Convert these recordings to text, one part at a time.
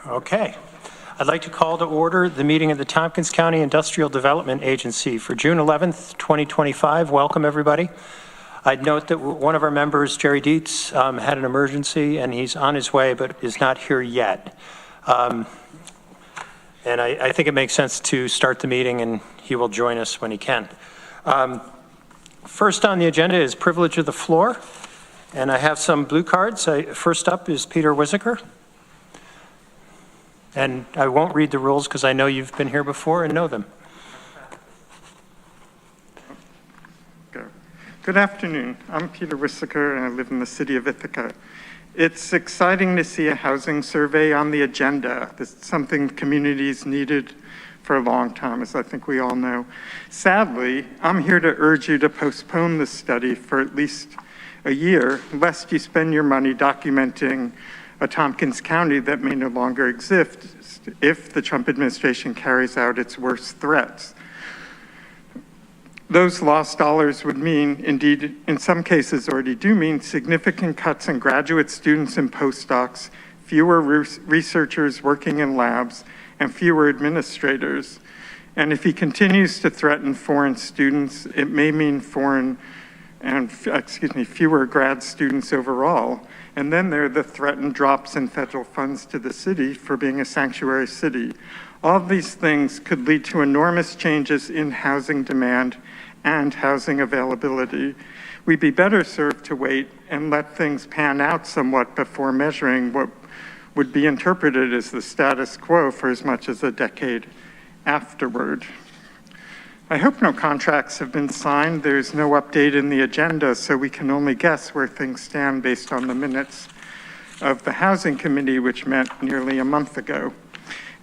Okay. I'd like to call to order the meeting of the Tompkins County Industrial Development Agency for June 11th, 2025. Welcome, everybody. I'd note that one of our members, Jerry Dietz, had an emergency and he's on his way but is not here yet. And I think it makes sense to start the meeting and he will join us when he can. First on the agenda is privilege of the floor. And I have some blue cards. First up is Peter Wissaker. And I won't read the rules because I know you've been here before and know them. Good afternoon. I'm Peter Wissaker and I live in the city of Ithaca. It's exciting to see a housing survey on the agenda. This is something communities needed for a long time, as I think we all know. Sadly, I'm here to urge you to postpone this study for at least a year, lest you spend your money documenting a Tompkins County that may no longer exist if the Trump administration carries out its worst threats. Those lost dollars would mean, indeed, in some cases already do mean, significant cuts in graduate students and postdocs, fewer researchers working in labs, and fewer administrators. And if he continues to threaten foreign students, it may mean fewer grad students overall. And then there are the threatened drops in federal funds to the city for being a sanctuary city. All of these things could lead to enormous changes in housing demand and housing availability. We'd be better served to wait and let things pan out somewhat before measuring what would be interpreted as the status quo for as much as a decade afterward. I hope no contracts have been signed. There's no update in the agenda, so we can only guess where things stand based on the minutes of the Housing Committee, which met nearly a month ago.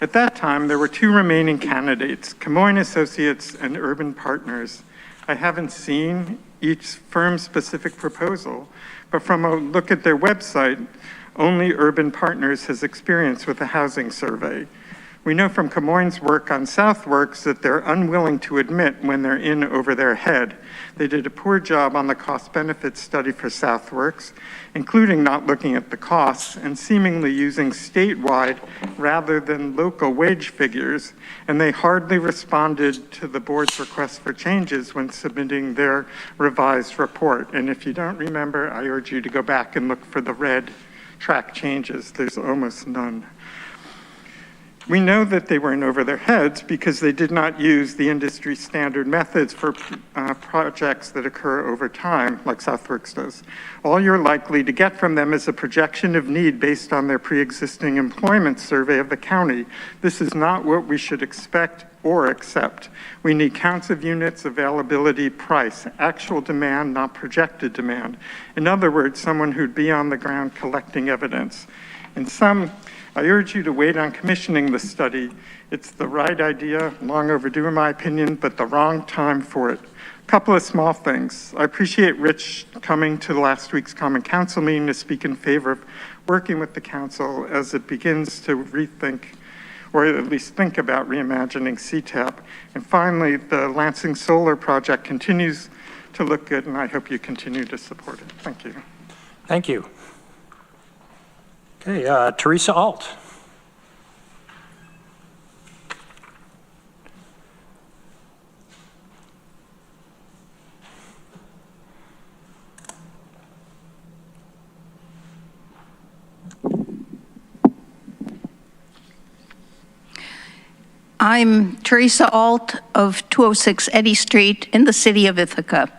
At that time, there were two remaining candidates, Camoin Associates and Urban Partners. I haven't seen each firm's specific proposal, but from a look at their website, only Urban Partners has experience with a housing survey. We know from Camoin's work on Southworks that they're unwilling to admit when they're in over their head. They did a poor job on the cost-benefit study for Southworks, including not looking at the costs and seemingly using statewide rather than local wage figures, and they hardly responded to the board's request for changes when submitting their revised report. And if you don't remember, I urge you to go back and look for the red track changes. There's almost none. We know that they were in over their heads because they did not use the industry standard methods for projects that occur over time, like Southworks does. All you're likely to get from them is a projection of need based on their pre-existing employment survey of the county. This is not what we should expect or accept. We need counts of units, availability, price, actual demand, not projected demand. In other words, someone who'd be on the ground collecting evidence. In sum, I urge you to wait on commissioning the study. It's the right idea, long overdue in my opinion, but the wrong time for it. A couple of small things. I appreciate Rich coming to last week's Common Council meeting to speak in favor of working with the council as it begins to rethink, or at least think about reimagining CTAP. And finally, the Lansing Solar Project continues to look good, and I hope you continue to support it. Thank you. Thank you. Okay, Teresa Alt. I'm Teresa Alt of 206 Eddy Street in the city of Ithaca.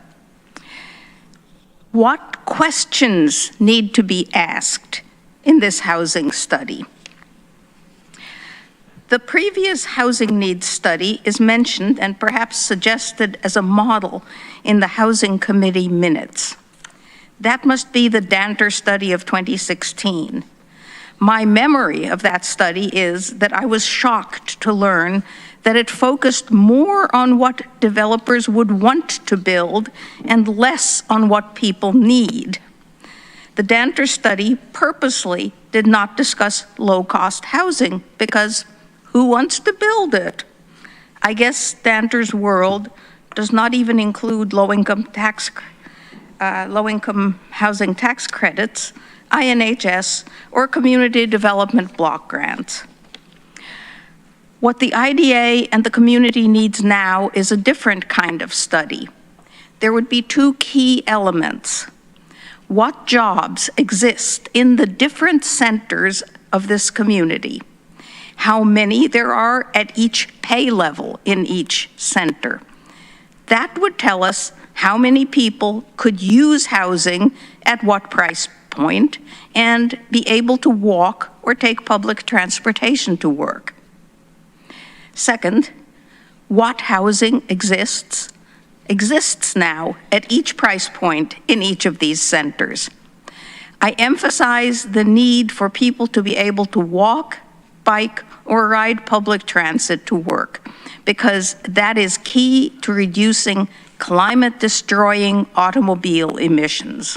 What questions need to be asked in this housing study? The previous housing needs study is mentioned and perhaps suggested as a model in the Housing Committee minutes. That must be the Danter study of 2016. My memory of that study is that I was shocked to learn that it focused more on what developers would want to build and less on what people need. The Danter study purposely did not discuss low-cost housing because who wants to build it? I guess Danter's world does not even include low-income housing tax credits, INHS, or community development block grants. What the IDA and the community needs now is a different kind of study. There would be two key elements. What jobs exist in the different centers of this community? How many there are at each pay level in each center? That would tell us how many people could use housing at what price point and be able to walk or take public transportation to work. Second, what housing exists now at each price point in each of these centers. I emphasize the need for people to be able to walk, bike, or ride public transit to work, because that is key to reducing climate-destroying automobile emissions.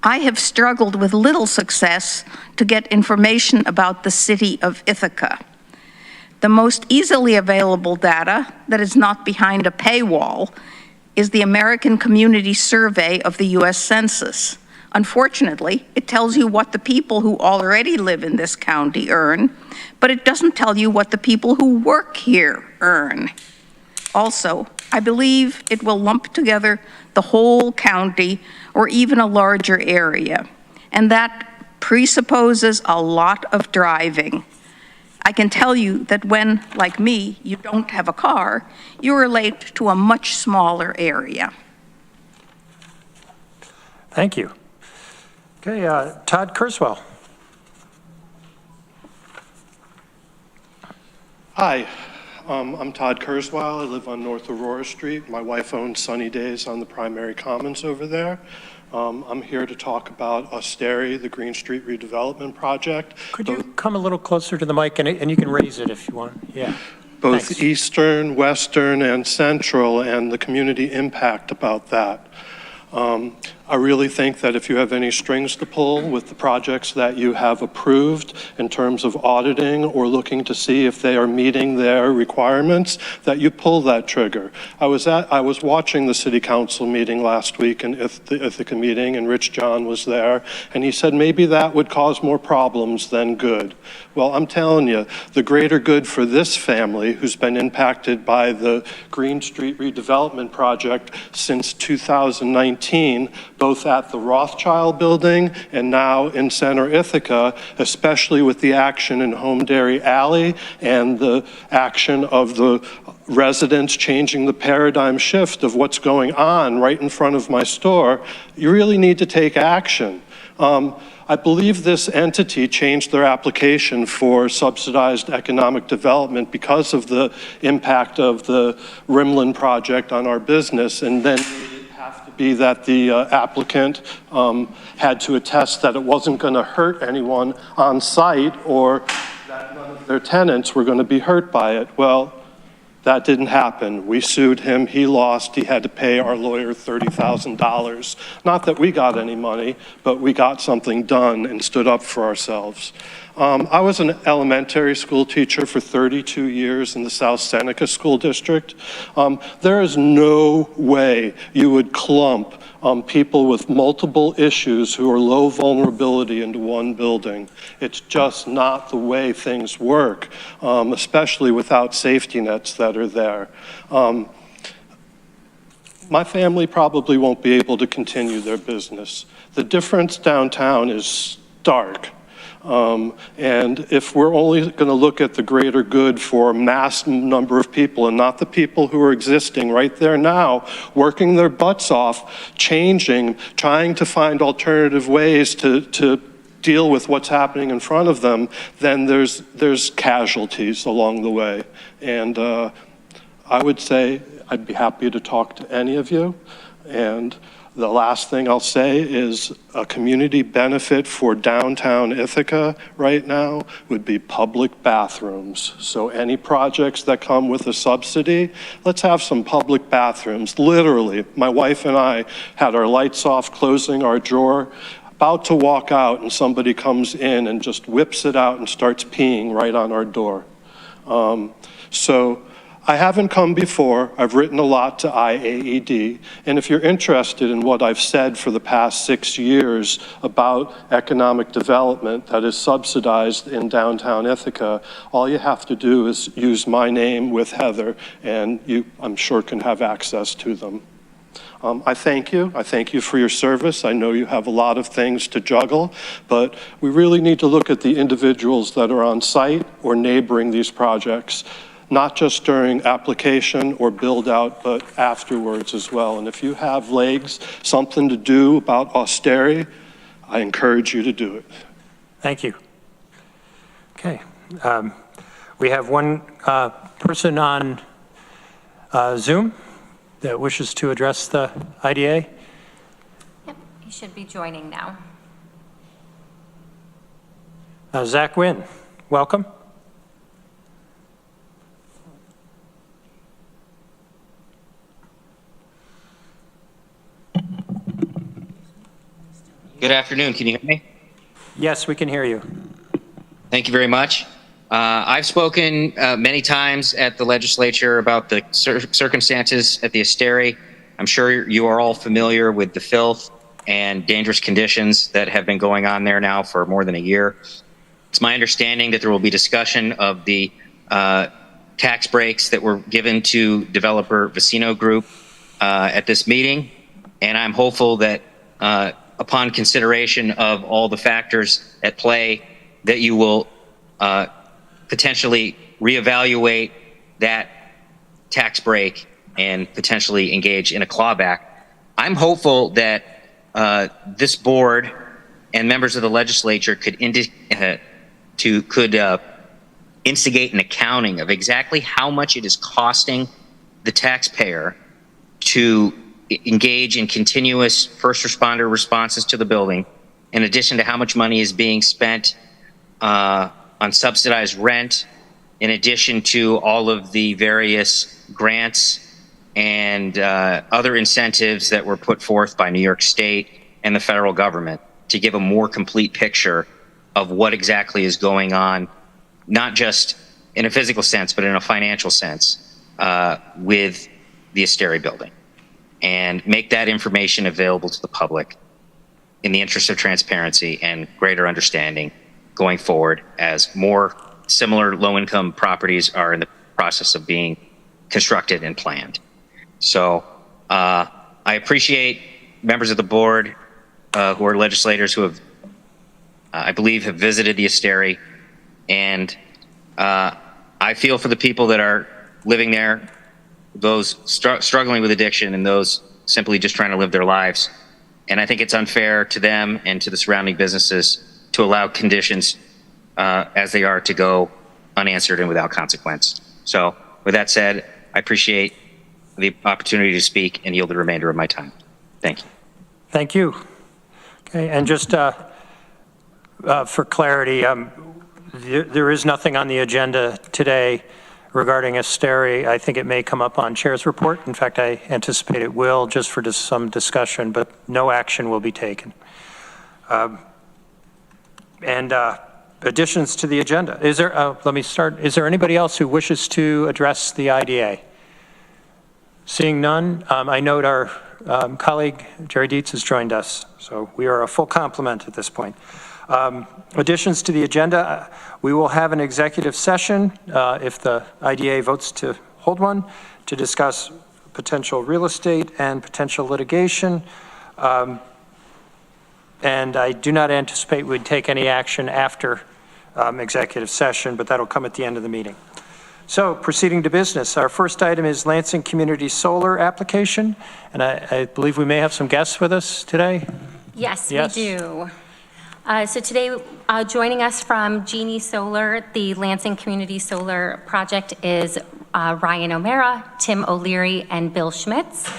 I have struggled with little success to get information about the city of Ithaca. The most easily available data that is not behind a paywall is the American Community Survey of the US Census. Unfortunately, it tells you what the people who already live in this county earn, but it doesn't tell you what the people who work here earn. Also, I believe it will lump together the whole county or even a larger area, and that presupposes a lot of driving. I can tell you that when, like me, you don't have a car, you relate to a much smaller area. Thank you. Okay, Todd Kurzweil. Hi, I'm Todd Kurzweil. I live on North Aurora Street. My wife owns Sunny Days on the primary commons over there. I'm here to talk about Austeri, the Green Street redevelopment project. Could you come a little closer to the mic, and you can raise it if you want. Yeah. Both Thanks. Eastern, Western, and Central, and the community impact about that. I really think that if you have any strings to pull with the projects that you have approved in terms of auditing or looking to see if they are meeting their requirements, that you pull that trigger. I was watching the city council meeting last week, and the Ithaca meeting, and Rich John was there, and he said maybe that would cause more problems than good. Well, I'm telling you, the greater good for this family who's been impacted by the Green Street redevelopment project since 2019, both at the Rothschild building and now in Center Ithaca, especially with the action in Home Dairy Alley and the action of the residents changing the paradigm shift of what's going on right in front of my store, you really need to take action. I believe this entity changed their application for subsidized economic development because of the impact of the Rimland project on our business, and then be that the applicant had to attest that it wasn't going to hurt anyone on site or that none of their tenants were going to be hurt by it. Well, that didn't happen. We sued him, he lost, he had to pay our lawyer $30,000. Not that we got any money, but we got something done and stood up for ourselves. I was an elementary school teacher for 32 years in the South Seneca School District. There is no way you would clump people with multiple issues who are low vulnerability into one building. It's just not the way things work, especially without safety nets that are there. My family probably won't be able to continue their business. The difference downtown is stark. And if we're only going to look at the greater good for a mass number of people and not the people who are existing right there now, working their butts off, changing, trying to find alternative ways to deal with what's happening in front of them, then there's casualties along the way. And I would say I'd be happy to talk to any of you. And the last thing I'll say is a community benefit for downtown Ithaca right now would be public bathrooms. So any projects that come with a subsidy, let's have some public bathrooms. Literally, my wife and I had our lights off, closing our drawer, about to walk out, and somebody comes in and just whips it out and starts peeing right on our door. So I haven't come before. I've written a lot to IAED, and if you're interested in what I've said for the past 6 years about economic development that is subsidized in downtown Ithaca, all you have to do is use my name with Heather, and you, I'm sure, can have access to them. I thank you. I thank you for your service. I know you have a lot of things to juggle, but we really need to look at the individuals that are on site or neighboring these projects, not just during application or build out, but afterwards as well. And if you have legs, something to do about austerity, I encourage you to do it. Thank you. Okay. We have one person on Zoom that wishes to address the IDA. Yep, you should be joining now. Zach Wynn, welcome. Good afternoon. Can you hear me? Yes, we can hear you. Thank you very much. I've spoken many times at the legislature about the circumstances at the Asteri. I'm sure you are all familiar with the filth and dangerous conditions that have been going on there now for more than a year. It's my understanding that there will be discussion of the tax breaks that were given to developer Vecino Group at this meeting, and I'm hopeful that upon consideration of all the factors at play, that you will potentially reevaluate that tax break and potentially engage in a clawback. I'm hopeful that this board and members of the legislature could instigate an accounting of exactly how much it is costing the taxpayer to engage in continuous first responder responses to the building, in addition to how much money is being spent on subsidized rent, in addition to all of the various grants and other incentives that were put forth by New York State and the federal government to give a more complete picture of what exactly is going on, not just in a physical sense, but in a financial sense with the Asteri building, and make that information available to the public in the interest of transparency and greater understanding going forward as more similar low-income properties are in the process of being constructed and planned. So I appreciate members of the board who are legislators who have, I believe, have visited the Asteri, and I feel for the people that are living there, those struggling with addiction and those simply just trying to live their lives. And I think it's unfair to them and to the surrounding businesses to allow conditions as they are to go unanswered and without consequence. So with that said, I appreciate the opportunity to speak and yield the remainder of my time. Thank you. Thank you. Okay, and just for clarity, there is nothing on the agenda today regarding Asteri. I think it may come up on Chair's report. In fact, I anticipate it will, just for some discussion, but no action will be taken. Additions to the agenda. Is there, let me start. Is there anybody else who wishes to address the IDA? Seeing none, I note our colleague Jerry Dietz has joined us, so we are a full complement at this point. Additions to the agenda, we will have an executive session if the IDA votes to hold one, to discuss potential real estate and potential litigation. And I do not anticipate we'd take any action after executive session, but that'll come at the end of the meeting. So proceeding to business, our first item is Lansing Community Solar application. And I believe we may have some guests with us today. Yes, we do. So today, joining us from Genie Solar, the Lansing Community Solar project, is Ryan O'Mara, Tim O'Leary, and Bill Schmitz.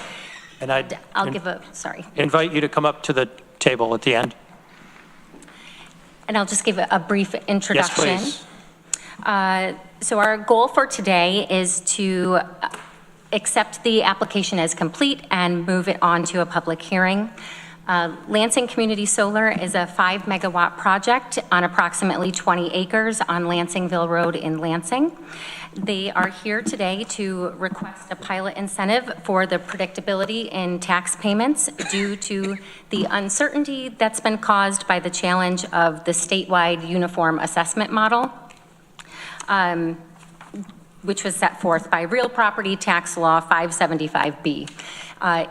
And I'll invite you to come up to the table at the end. And I'll just give a brief introduction. Yes, please. So our goal for today is to accept the application as complete and move it on to a public hearing. Lansing Community Solar is a 5-megawatt project on approximately 20 acres on Lansingville Road in Lansing. They are here today to request a pilot incentive for the predictability in tax payments due to the uncertainty that's been caused by the challenge of the statewide uniform assessment model, which was set forth by Real Property Tax Law 575B.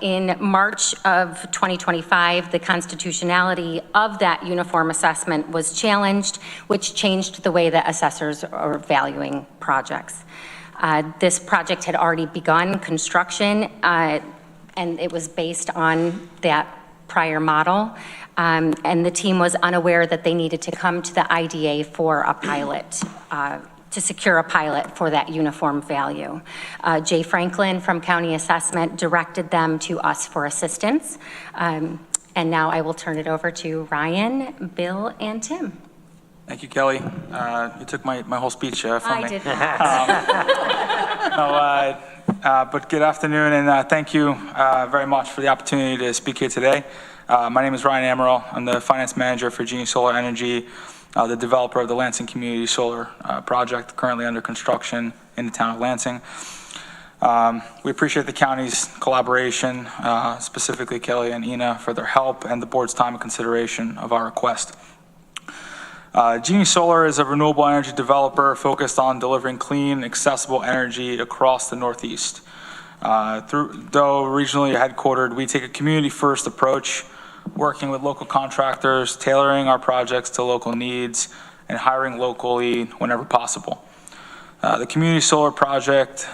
In March of 2025, the constitutionality of that uniform assessment was challenged, which changed the way that assessors are valuing projects. This project had already begun construction, and it was based on that prior model, and the team was unaware that they needed to come to the IDA for a pilot, to secure a pilot for that uniform value. Jay Franklin from County Assessment directed them to us for assistance. And now I will turn it over to Ryan, Bill, and Tim. Thank you, Kelly. You took my whole speech from me. I did not. But good afternoon, and thank you very much for the opportunity to speak here today. My name is Ryan Amaral. I'm the finance manager for Genie Solar Energy, the developer of the Lansing Community Solar project currently under construction in the town of Lansing. We appreciate the county's collaboration, specifically Kelly and Ina for their help and the board's time and consideration of our request. Genie Solar is a renewable energy developer focused on delivering clean, accessible energy across the Northeast. Though regionally headquartered, we take a community-first approach, working with local contractors, tailoring our projects to local needs, and hiring locally whenever possible. The Community Solar Project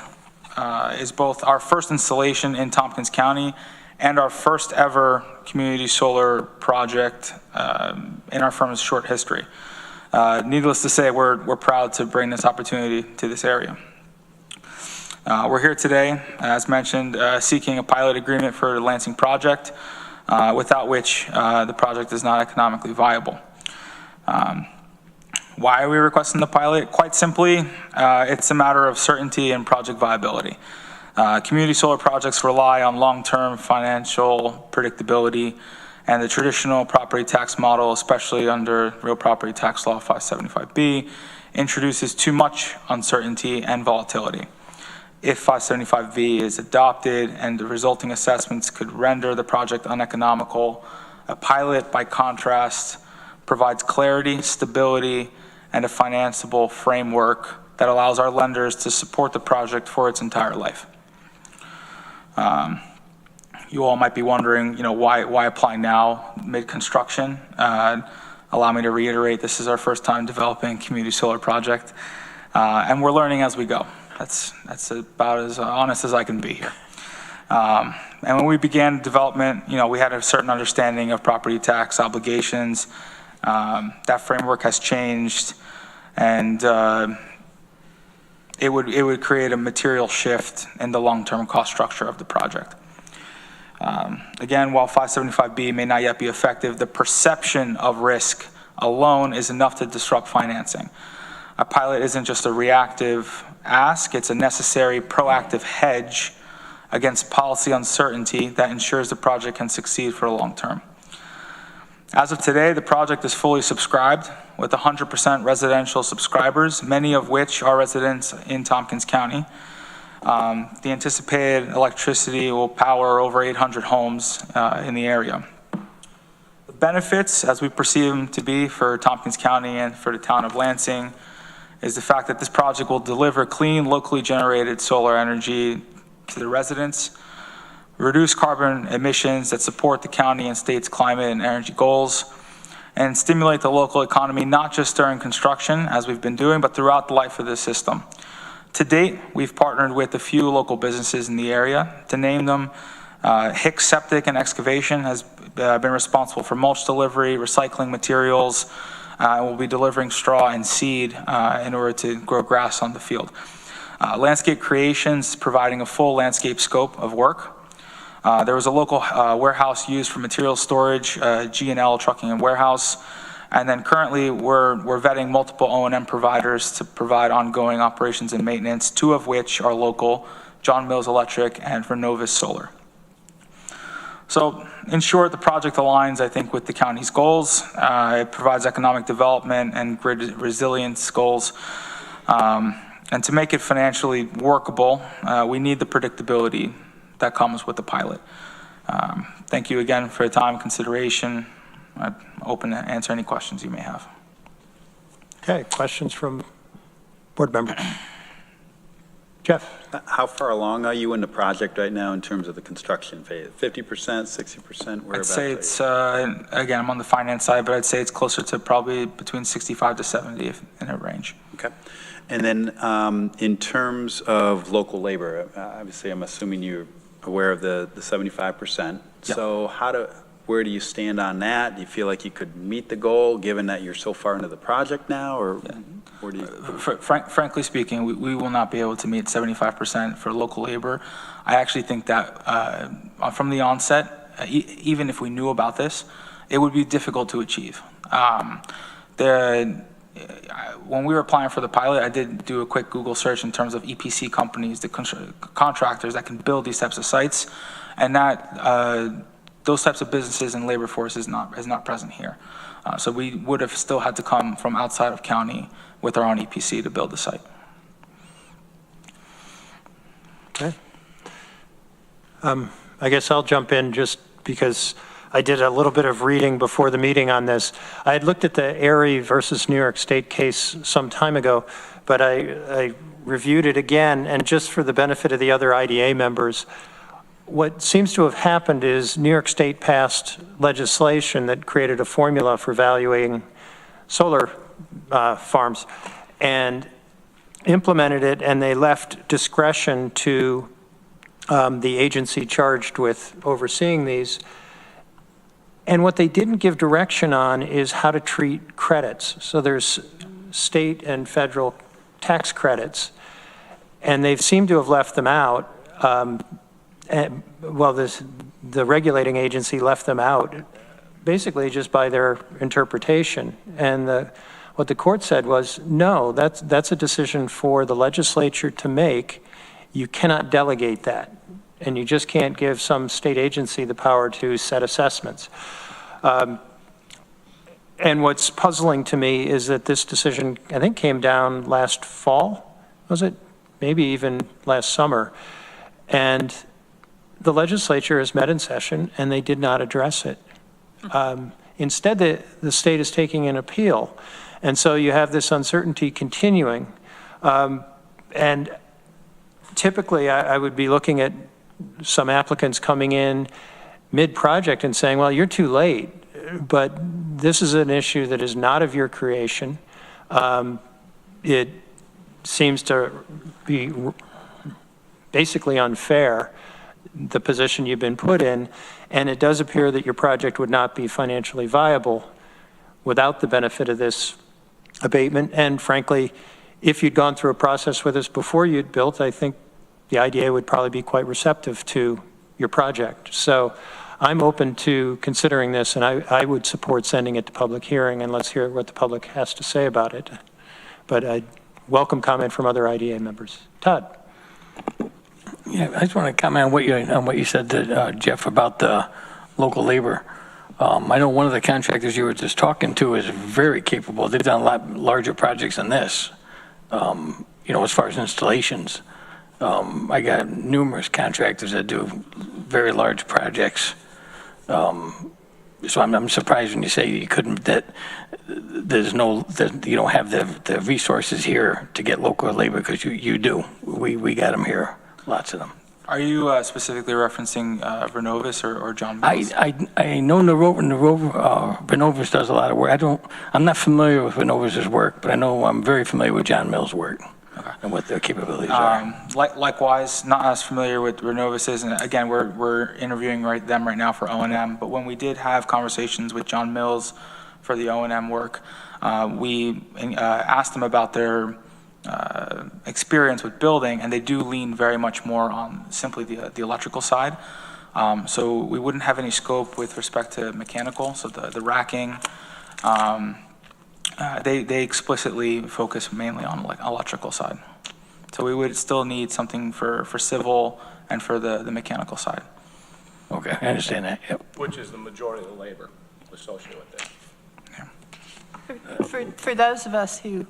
is both our first installation in Tompkins County and our first ever community solar project in our firm's short history. Needless to say, we're proud to bring this opportunity to this area. We're here today, as mentioned, seeking a pilot agreement for the Lansing project, without which the project is not economically viable. Why are we requesting the pilot? Quite simply, it's a matter of certainty and project viability. Community solar projects rely on long-term financial predictability, and the traditional property tax model, especially under Real Property Tax Law 575B, introduces too much uncertainty and volatility. If 575V is adopted and the resulting assessments could render the project uneconomical, a pilot, by contrast, provides clarity, stability, and a financeable framework that allows our lenders to support the project for its entire life. You all might be wondering, why apply now, mid-construction? Allow me to reiterate, this is our first time developing a community solar project, and we're learning as we go. That's about as honest as I can be here. And when we began development, we had a certain understanding of property tax obligations. That framework has changed, and it would create a material shift in the long-term cost structure of the project. Again, while 575B may not yet be effective, the perception of risk alone is enough to disrupt financing. A pilot isn't just a reactive ask, it's a necessary proactive hedge against policy uncertainty that ensures the project can succeed for the long term. As of today, the project is fully subscribed with 100% residential subscribers, many of which are residents in Tompkins County. The anticipated electricity will power over 800 homes in the area. The benefits, as we perceive them to be for Tompkins County and for the town of Lansing, is the fact that this project will deliver clean, locally generated solar energy to the residents, reduce carbon emissions that support the county and state's climate and energy goals, and stimulate the local economy, not just during construction, as we've been doing, but throughout the life of the system. To date, we've partnered with a few local businesses in the area. To name them, Hicks Septic and Excavation has been responsible for mulch delivery, recycling materials, and will be delivering straw and seed in order to grow grass on the field. Landscape Creations providing a full landscape scope of work. There was a local warehouse used for material storage, G&L Trucking and Warehouse. And then currently we're vetting multiple O&M providers to provide ongoing operations and maintenance, two of which are local, John Mills Electric and Renovis Solar. So in short, the project aligns, I think, with the county's goals. It provides economic development and grid resilience goals. And to make it financially workable, we need the predictability that comes with the pilot. Thank you again for your time and consideration. I'm open to answer any questions you may have. Okay, questions from board members? Jeff? How far along are you in the project right now in terms of the construction phase? 50%, 60%, whereabouts? I'd say it's, again, I'm on the finance side, but I'd say it's closer to probably between 65 to 70 in a range. Okay. And then in terms of local labor, obviously I'm assuming you're aware of the 75%. Yep. So where do you stand on that? Do you feel like you could meet the goal given that you're so far into the project now, or where do you? Frankly speaking, we will not be able to meet 75% for local labor. I actually think that from the onset, even if we knew about this, it would be difficult to achieve. When we were applying for the pilot, I did do a quick Google search in terms of EPC companies, the contractors that can build these types of sites, and that those types of businesses and labor force is not present here. So we would have still had to come from outside of county with our own EPC to build the site. Okay. I guess I'll jump in just because I did a little bit of reading before the meeting on this. I had looked at the Erie versus New York State case some time ago, but I reviewed it again, and just for the benefit of the other IDA members, what seems to have happened is New York State passed legislation that created a formula for valuing solar farms and implemented it, and they left discretion to the agency charged with overseeing these. And what they didn't give direction on is how to treat credits. So there's state and federal tax credits, and they've seemed to have left them out. The regulating agency left them out basically just by their interpretation. And what the court said was, no, that's a decision for the legislature to make. You cannot delegate that. And you just can't give some state agency the power to set assessments. And what's puzzling to me is that this decision, I think, came down last fall, was it? Maybe even last summer. And the legislature has met in session and they did not address it. Instead, the state is taking an appeal. And so you have this uncertainty continuing. And typically, I would be looking at some applicants coming in mid-project and saying, well, you're too late, but this is an issue that is not of your creation. It seems to be basically unfair, the position you've been put in, and it does appear that your project would not be financially viable without the benefit of this abatement. And frankly, if you'd gone through a process with us before you'd built, I think the IDA would probably be quite receptive to your project. So I'm open to considering this, and I would support sending it to public hearing, and let's hear what the public has to say about it. But I welcome comment from other IDA members. Todd. Yeah, I just want to comment on what you said, to, Jeff, about the local labor. I know one of the contractors you were just talking to is very capable. They've done a lot larger projects than this, as far as installations. I got numerous contractors that do very large projects. So I'm surprised when you say you couldn't, that you don't have the resources here to get local labor, because you do. We got them here, lots of them. Are you specifically referencing Renovis or John Mills? I know Renovis does a lot of work. I'm not familiar with Renovis's work, but I'm very familiar with John Mills' work. Okay. And what their capabilities are. Likewise, not as familiar with Renovis, and again, we're interviewing them right now for O&M, but when we did have conversations with John Mills for the O&M work, we asked them about their experience with building, and they do lean very much more on simply the electrical side. So we wouldn't have any scope with respect to mechanical, so the racking. They explicitly focus mainly on electrical side. So we would still need something for civil and for the mechanical side. Okay, I understand that, yep. which is the majority of the labor associated with it. For those of us who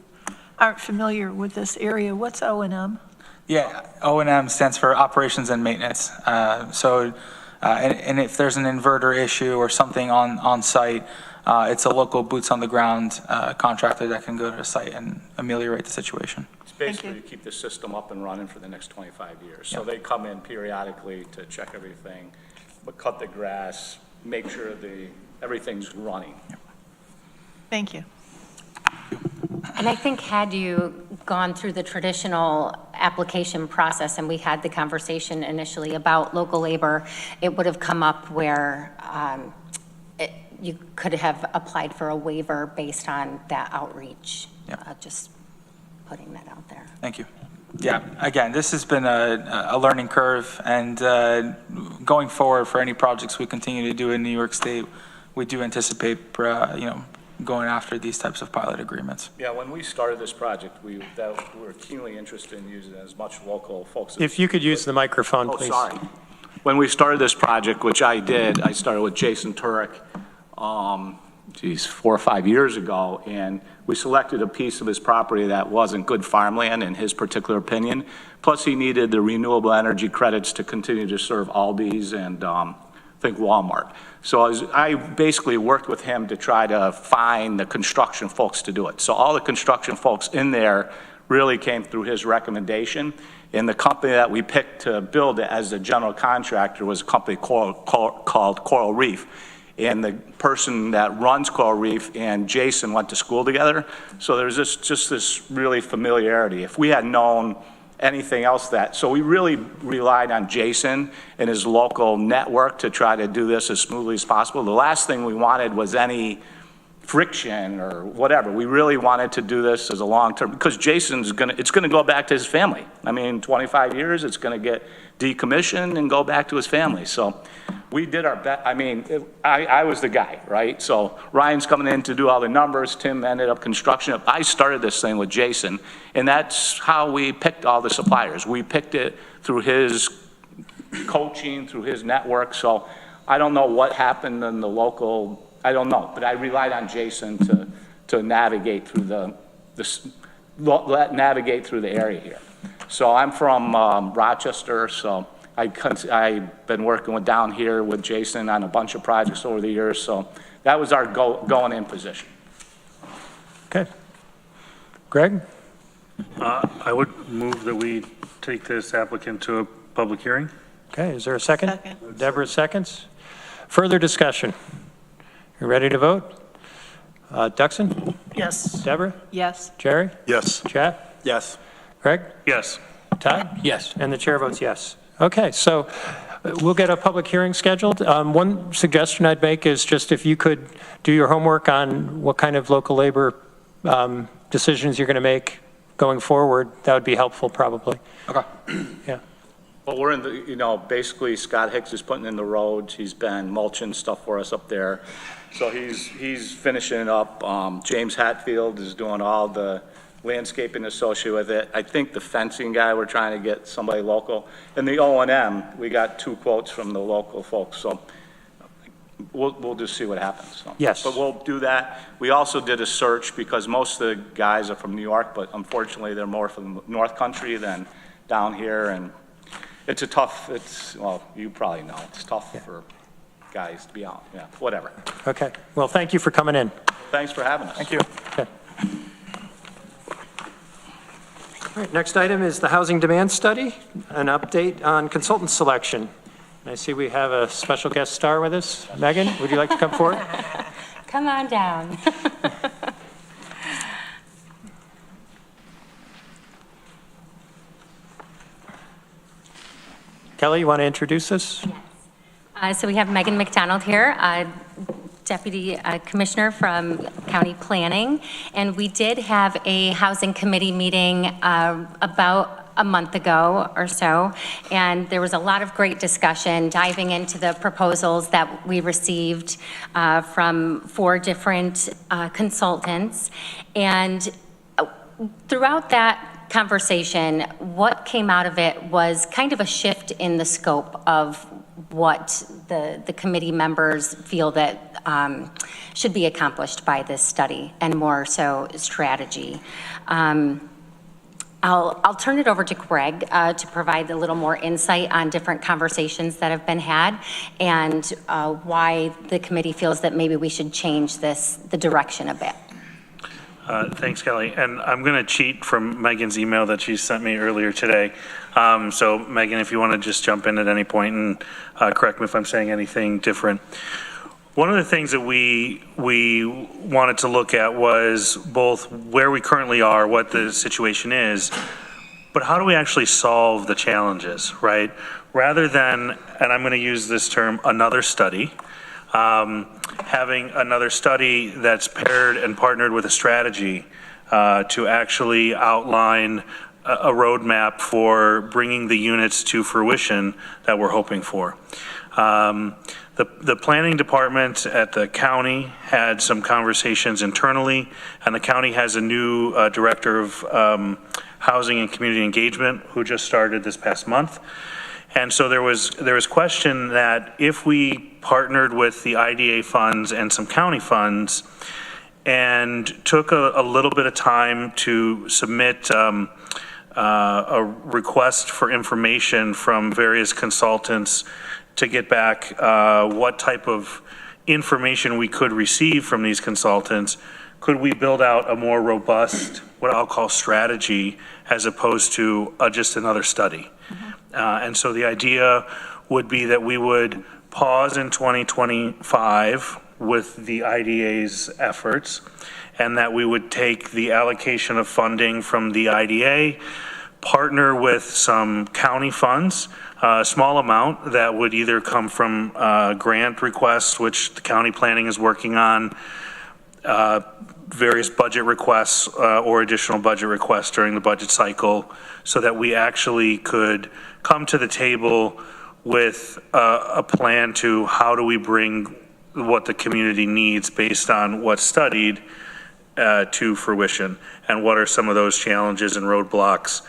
aren't familiar with this area, what's O&M? Yeah, O&M stands for operations and maintenance. And if there's an inverter issue or something on site, it's a local boots on the ground contractor that can go to the site and ameliorate the situation. It's basically to keep the system up and running for the next 25 years. So they come in periodically to check everything, but cut the grass, make sure everything's running. Thank you. And I think had you gone through the traditional application process and we had the conversation initially about local labor, it would have come up where you could have applied for a waiver based on that outreach. Yeah. Just putting that out there. Thank you. Yeah, again, this has been a learning curve, and going forward for any projects we continue to do in New York State, we do anticipate, going after these types of pilot agreements. Yeah, when we started this project, we were keenly interested in using as much local folks. If you could use the microphone, please. Oh, sorry. When we started this project, which I did, I started with Jason Turek, 4 or 5 years ago, and we selected a piece of his property that wasn't good farmland in his particular opinion. Plus, he needed the renewable energy credits to continue to serve Aldi's and I think Walmart. So I basically worked with him to try to find the construction folks to do it. So all the construction folks in there really came through his recommendation. And the company that we picked to build it as the general contractor was a company called Coral Reef. And the person that runs Coral Reef and Jason went to school together. So there's just this really familiarity. If we had known anything else so we really relied on Jason and his local network to try to do this as smoothly as possible. The last thing we wanted was any friction or whatever. We really wanted to do this as a long-term, because Jason's it's gonna go back to his family. I mean, 25 years, it's gonna get decommissioned and go back to his family. So we did our best. I mean, I was the guy, right? So Ryan's coming in to do all the numbers. Tim ended up construction. I started this thing with Jason, and that's how we picked all the suppliers. We picked it through his coaching, through his network. So I don't know what happened in the local, I don't know, but I relied on Jason to navigate through navigate through the area here. So I'm from Rochester, so I've been working down here with Jason on a bunch of projects over the years, so that was our going in position. Okay. Greg? I would move that we take this applicant to a public hearing. Okay, is there a second? Second. Deborah seconds. Further discussion? You ready to vote? Duxon? Yes. Deborah? Yes. Jerry? Yes. Chad? Yes. Greg? Yes. Todd? Yes. And the chair votes yes. Okay, so we'll get a public hearing scheduled. One suggestion I'd make is just if you could do your homework on what kind of local labor decisions you're going to make going forward, that would be helpful probably. Okay. Yeah. Well, we're in the, basically Scott Hicks is putting in the roads. He's been mulching stuff for us up there. So he's finishing it up. James Hatfield is doing all the landscaping associated with it. I think the fencing guy, we're trying to get somebody local. And the O&M, we got 2 quotes from the local folks. So we'll just see what happens. So. Yes. But we'll do that. We also did a search because most of the guys are from New York, but unfortunately they're more from North Country than down here. And it's well, you probably know, it's tough for guys to be out. Yeah, whatever. Okay. Well, thank you for coming in. Thanks for having us. Thank you. Okay. All right, next item is the housing demand study, an update on consultant selection. I see we have a special guest star with us. Megan, would you like to come forward? Come on down. Kelly, you want to introduce us? So we have Megan McDonald here, Deputy Commissioner from County Planning, and we did have a Housing Committee meeting about a month ago or so, and there was a lot of great discussion diving into the proposals that we received from 4 different consultants. And throughout that conversation, what came out of it was kind of a shift in the scope of what the committee members feel that should be accomplished by this study, and more so strategy. I'll turn it over to Greg to provide a little more insight on different conversations that have been had and why the committee feels that maybe we should change the direction a bit. Thanks, Kelly. And I'm going to cheat from Megan's email that she sent me earlier today. So Megan, if you want to just jump in at any point and correct me if I'm saying anything different. One of the things that we wanted to look at was both where we currently are, what the situation is, but how do we actually solve the challenges, right? Rather than, and I'm going to use this term, another study, having another study that's paired and partnered with a strategy to actually outline a roadmap for bringing the units to fruition that we're hoping for. The planning department at the county had some conversations internally, and the county has a new director of housing and community engagement who just started this past month. And so there was question that if we partnered with the IDA funds and some county funds and took a little bit of time to submit a request for information from various consultants to get back what type of information we could receive from these consultants, could we build out a more robust, what I'll call strategy, as opposed to just another study? And so the idea would be that we would pause in 2025 with the IDA's efforts, and that we would take the allocation of funding from the IDA, partner with some county funds, a small amount that would either come from grant requests, which the county planning is working on, various budget requests or additional budget requests during the budget cycle, so that we actually could come to the table with a plan to how do we bring what the community needs based on what's studied to fruition, and what are some of those challenges and roadblocks,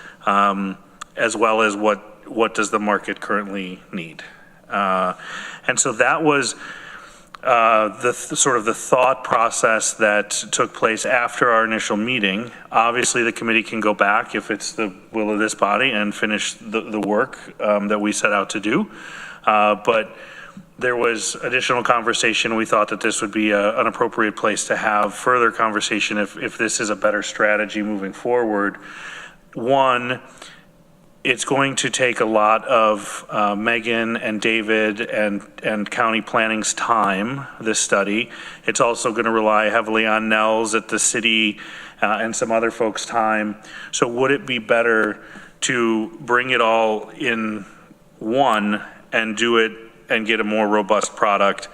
as well as what does the market currently need. And so that was sort of the thought process that took place after our initial meeting. Obviously, the committee can go back if it's the will of this body and finish the work that we set out to do. But there was additional conversation. We thought that this would be an appropriate place to have further conversation if this is a better strategy moving forward. One, it's going to take a lot of Megan and David and county planning's time, this study. It's also going to rely heavily on Nels at the city and some other folks' time. So would it be better to bring it all in one and do it and get a more robust product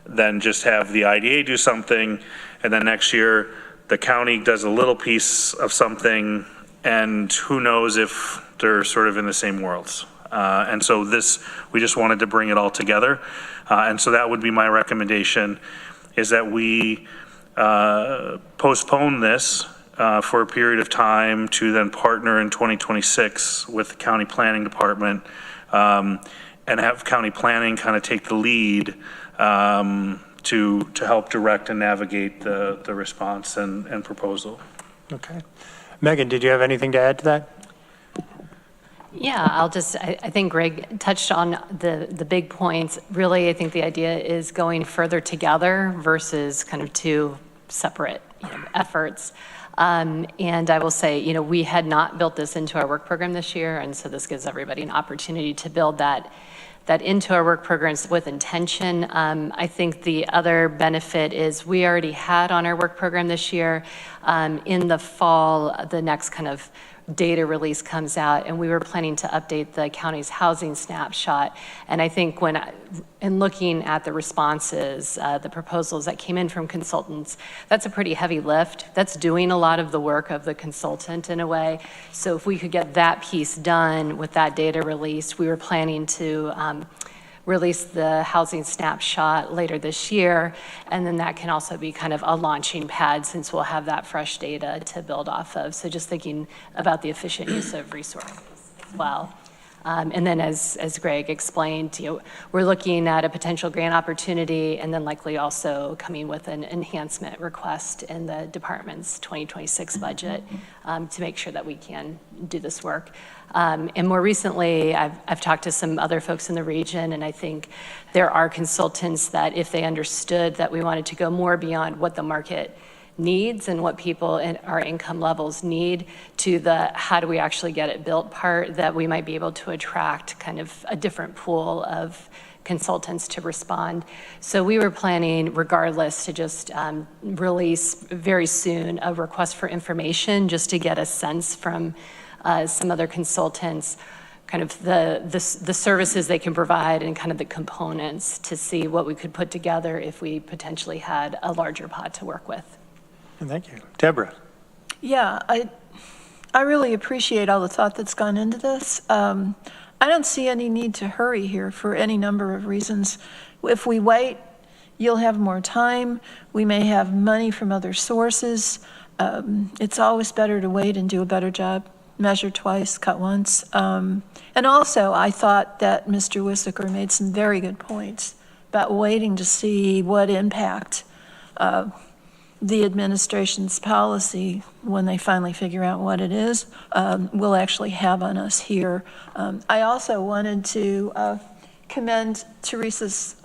than just have the IDA do something, and then next year the county does a little piece of something, and who knows if they're sort of in the same worlds. And so we just wanted to bring it all together. And so that would be my recommendation, is that we postpone this for a period of time to then partner in 2026 with the county planning department, and have county planning kind of take the lead to help direct and navigate the response and proposal. Okay. Megan, did you have anything to add to that? Yeah, I think Greg touched on the big points. Really, I think the idea is going further together versus kind of two separate efforts. And I will say, we had not built this into our work program this year, and so this gives everybody an opportunity to build that into our work programs with intention. I think the other benefit is we already had on our work program this year, in the fall, the next kind of data release comes out, and we were planning to update the county's housing snapshot. And I think in looking at the responses, the proposals that came in from consultants, that's a pretty heavy lift. That's doing a lot of the work of the consultant in a way. So if we could get that piece done with that data released, we were planning to release the housing snapshot later this year, and then that can also be kind of a launching pad since we'll have that fresh data to build off of. So just thinking about the efficient use of resources as well. And then as Greg explained, we're looking at a potential grant opportunity and then likely also coming with an enhancement request in the department's 2026 budget to make sure that we can do this work. And more recently, I've talked to some other folks in the region, and I think there are consultants that if they understood that we wanted to go more beyond what the market needs and what people in our income levels need to the how do we actually get it built part, that we might be able to attract kind of a different pool of consultants to respond. So we were planning regardless to just release very soon a request for information just to get a sense from some other consultants, kind of the services they can provide and kind of the components to see what we could put together if we potentially had a larger pot to work with. Thank you. Deborah. Yeah, I really appreciate all the thought that's gone into this. I don't see any need to hurry here for any number of reasons. If we wait, you'll have more time. We may have money from other sources. It's always better to wait and do a better job. Measure twice, cut once. And also, I thought that Mr. Wissaker made some very good points about waiting to see what impact the administration's policy, when they finally figure out what it is, will actually have on us here. I also wanted to commend Teresa's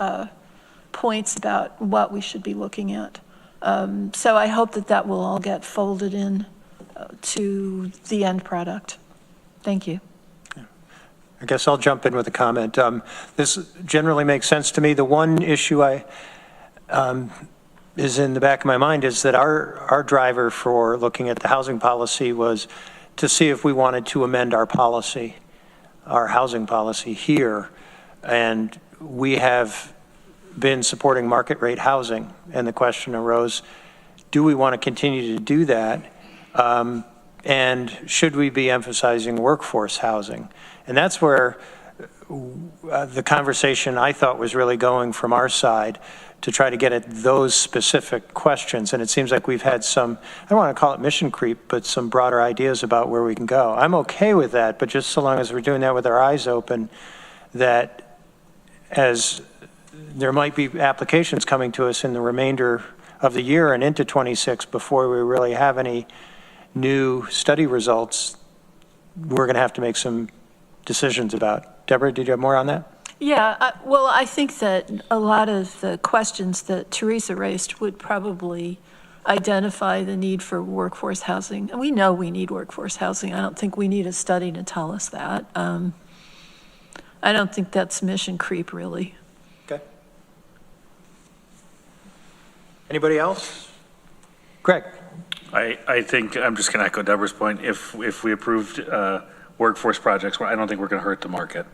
points about what we should be looking at. So I hope that that will all get folded in to the end product. Thank you. I guess I'll jump in with a comment. This generally makes sense to me. The one issue is in the back of my mind is that our driver for looking at the housing policy was to see if we wanted to amend our policy, our housing policy here. And we have been supporting market rate housing. And the question arose, do we want to continue to do that? And should we be emphasizing workforce housing? And that's where the conversation I thought was really going from our side to try to get at those specific questions. And it seems like we've had some, I don't want to call it mission creep, but some broader ideas about where we can go. I'm okay with that, but just so long as we're doing that with our eyes open, that as there might be applications coming to us in the remainder of the year and into 26 before we really have any new study results, we're going to have to make some decisions about. Deborah, did you have more on that? Yeah, well, I think that a lot of the questions that Teresa raised would probably identify the need for workforce housing. And we know we need workforce housing. I don't think we need a study to tell us that. I don't think that's mission creep, really. Okay. Anybody else? Greg. I think I'm just going to echo Deborah's point. If we approved workforce projects, I don't think we're going to hurt the market.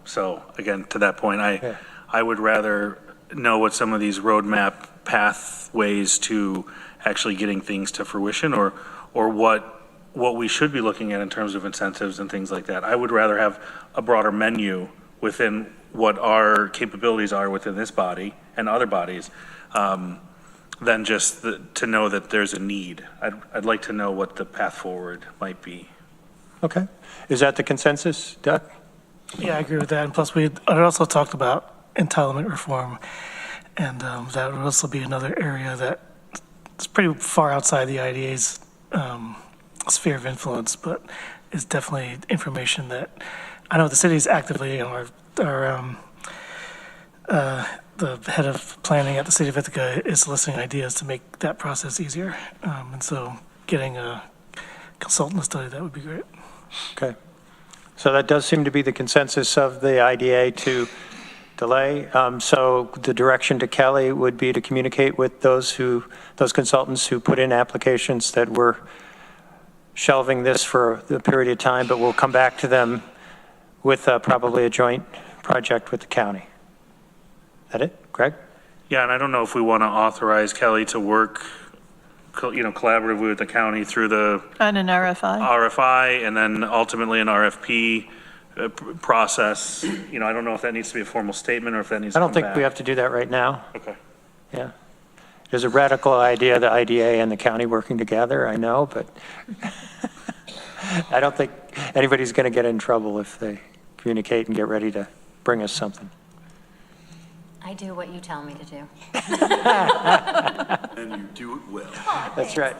So again, to that point, I would rather know what some of these roadmap pathways to actually getting things to fruition, or what we should be looking at in terms of incentives and things like that. I would rather have a broader menu within what our capabilities are within this body and other bodies, than just to know that there's a need. I'd like to know what the path forward might be. Okay. Is that the consensus, Doug? Yeah, I agree with that. And plus, we had also talked about entitlement reform, and that would also be another area that is pretty far outside the IDA's sphere of influence, but is definitely information that I know the city is actively, the head of planning at the city of Ithaca is soliciting ideas to make that process easier. And so getting a consultant to study that would be great. Okay. So that does seem to be the consensus of the IDA to delay. So the direction to Kelly would be to communicate with those consultants who put in applications that we're shelving this for a period of time, but we'll come back to them with probably a joint project with the county. Is that it, Greg? Yeah, and I don't know if we want to authorize Kelly to work, collaboratively with the county through the On an RFI? and then ultimately an RFP process. I don't know if that needs to be a formal statement or if that needs to come back. I don't think we have to do that right now. Okay. Yeah. There's a radical idea, the IDA and the county working together, I know, but I don't think anybody's going to get in trouble if they communicate and get ready to bring us something. I do what you tell me to do. And you do it well. That's right.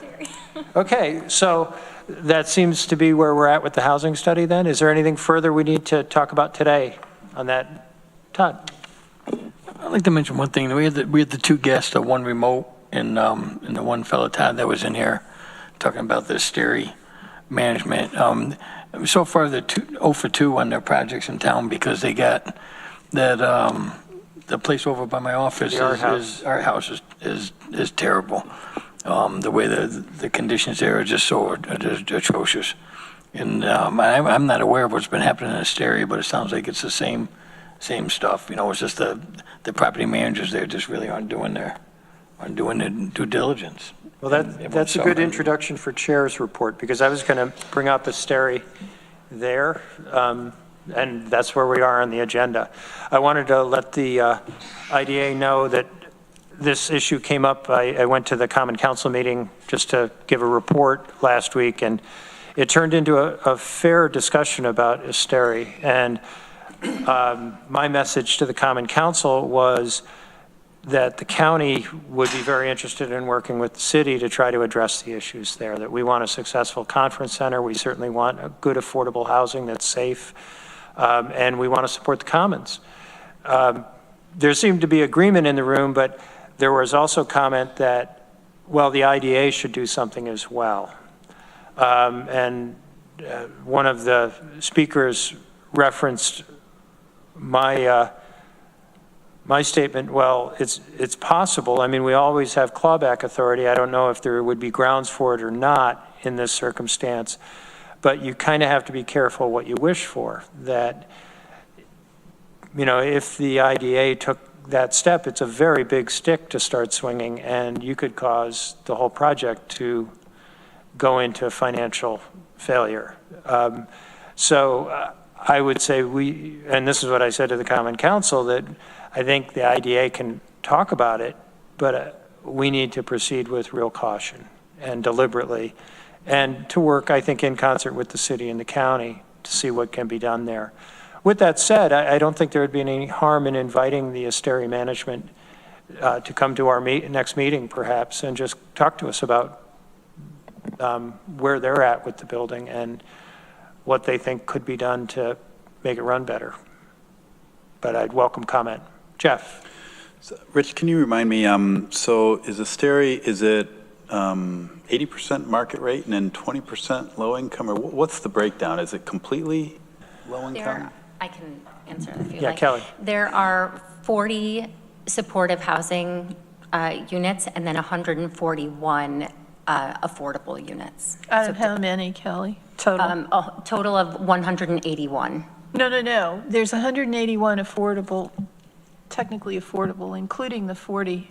Okay, so that seems to be where we're at with the housing study then. Is there anything further we need to talk about today on that? Todd? I'd like to mention one thing. We had the two guests, the one remote and the one fellow, Todd, that was in here talking about the Steri management. So far, they're 0 for 2 on their projects in town because they got that, the place over by my office, our house is terrible. The way the conditions there are just so atrocious. And I'm not aware of what's been happening in this area, but it sounds like it's the same stuff. You know, it's just the property managers there just really aren't doing their due diligence. Well, that's a good introduction for Chair's report, because I was going to bring up Esteri there, and that's where we are on the agenda. I wanted to let the IDA know that this issue came up. I went to the Common Council meeting just to give a report last week, and it turned into a fair discussion about Esteri. And my message to the Common Council was that the county would be very interested in working with the city to try to address the issues there, that we want a successful conference center. We certainly want a good, affordable housing that's safe, and we want to support the commons. There seemed to be agreement in the room, but there was also comment that, well, the IDA should do something as well. And one of the speakers referenced my statement. Well, it's possible. I mean, we always have clawback authority. I don't know if there would be grounds for it or not in this circumstance, but you kind of have to be careful what you wish for. That, you know, if the IDA took that step, it's a very big stick to start swinging, and you could cause the whole project to go into financial failure. So I would say and this is what I said to the Common Council, that I think the IDA can talk about it, but we need to proceed with real caution and deliberately, and to work, I think, in concert with the city and the county to see what can be done there. With that said, I don't think there would be any harm in inviting the Esteri management to come to our next meeting, perhaps, and just talk to us about where they're at with the building and what they think could be done to make it run better. But I'd welcome comment. Jeff. So, Rich, can you remind me, so is Esteri, is it 80% market rate and then 20% low income, or what's the breakdown? Is it completely low income? I can answer if you like. Yeah, Kelly. There are 40 supportive housing units and then 141 affordable units. Out of how many, Kelly? Total? A total of 181. No. There's 181 affordable, technically affordable, including the 40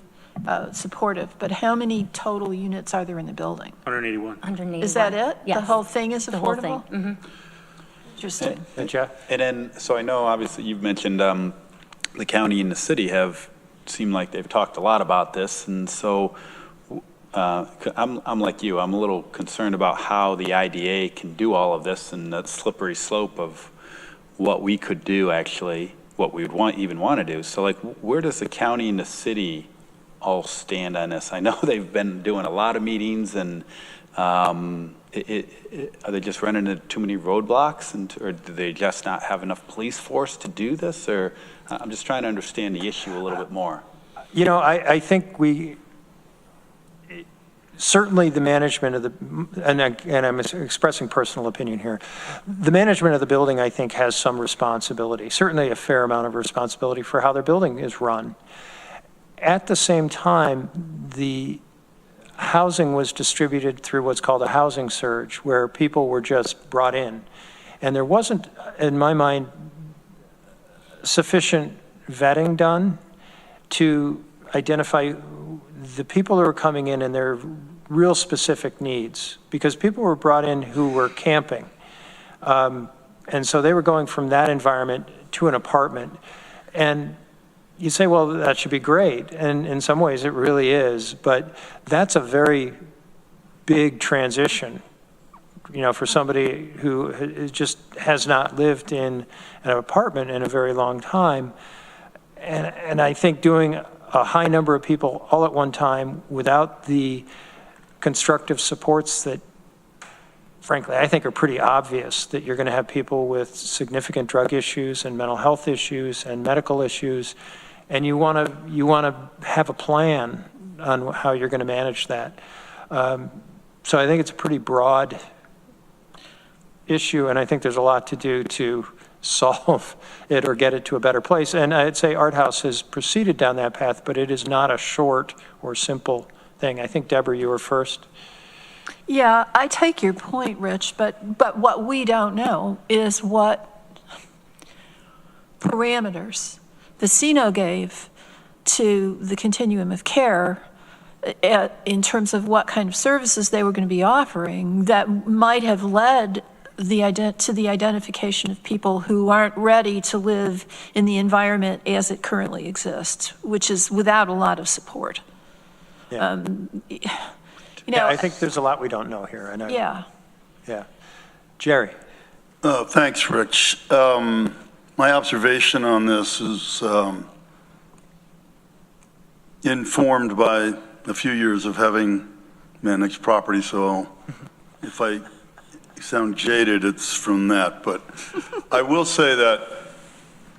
supportive. But how many total units are there in the building? 181. 181. Is that it? Yes. The whole thing is affordable? The whole thing. Mm-hmm. Interesting. And Jeff? And then, so I know obviously you've mentioned the county and the city have seemed like they've talked a lot about this, and so I'm like you, I'm a little concerned about how the IDA can do all of this and that slippery slope of what we could do actually, what we would even want to do. So like, where does the county and the city all stand on this? I know they've been doing a lot of meetings, and are they just running into too many roadblocks, or do they just not have enough police force to do this? Or I'm just trying to understand the issue a little bit more. You know, I think certainly the management of and I'm expressing personal opinion here, the management of the building, I think, has some responsibility, certainly a fair amount of responsibility for how their building is run. At the same time, the housing was distributed through what's called a housing surge, where people were just brought in. And there wasn't, in my mind, sufficient vetting done to identify the people who are coming in and their real specific needs, because people were brought in who were camping. And so they were going from that environment to an apartment. And you say, well, that should be great. And in some ways it really is, but that's a very big transition for somebody who just has not lived in an apartment in a very long time. And I think doing a high number of people all at one time without the constructive supports that, frankly, I think are pretty obvious, that you're going to have people with significant drug issues and mental health issues and medical issues, and you want to have a plan on how you're going to manage that. So I think it's a pretty broad issue, and I think there's a lot to do to solve it or get it to a better place. And I'd say Art House has proceeded down that path, but it is not a short or simple thing. I think, Deborah, you were first. Yeah, I take your point, Rich, but what we don't know is what parameters Vecino gave to the continuum of care in terms of what kind of services they were going to be offering that might have led to the identification of people who aren't ready to live in the environment as it currently exists, which is without a lot of support. Yeah. Yeah, I think there's a lot we don't know here. I know. Yeah. Yeah. Jerry. Thanks, Rich. My observation on this is informed by a few years of having managed property, so if I sound jaded, it's from that. But I will say that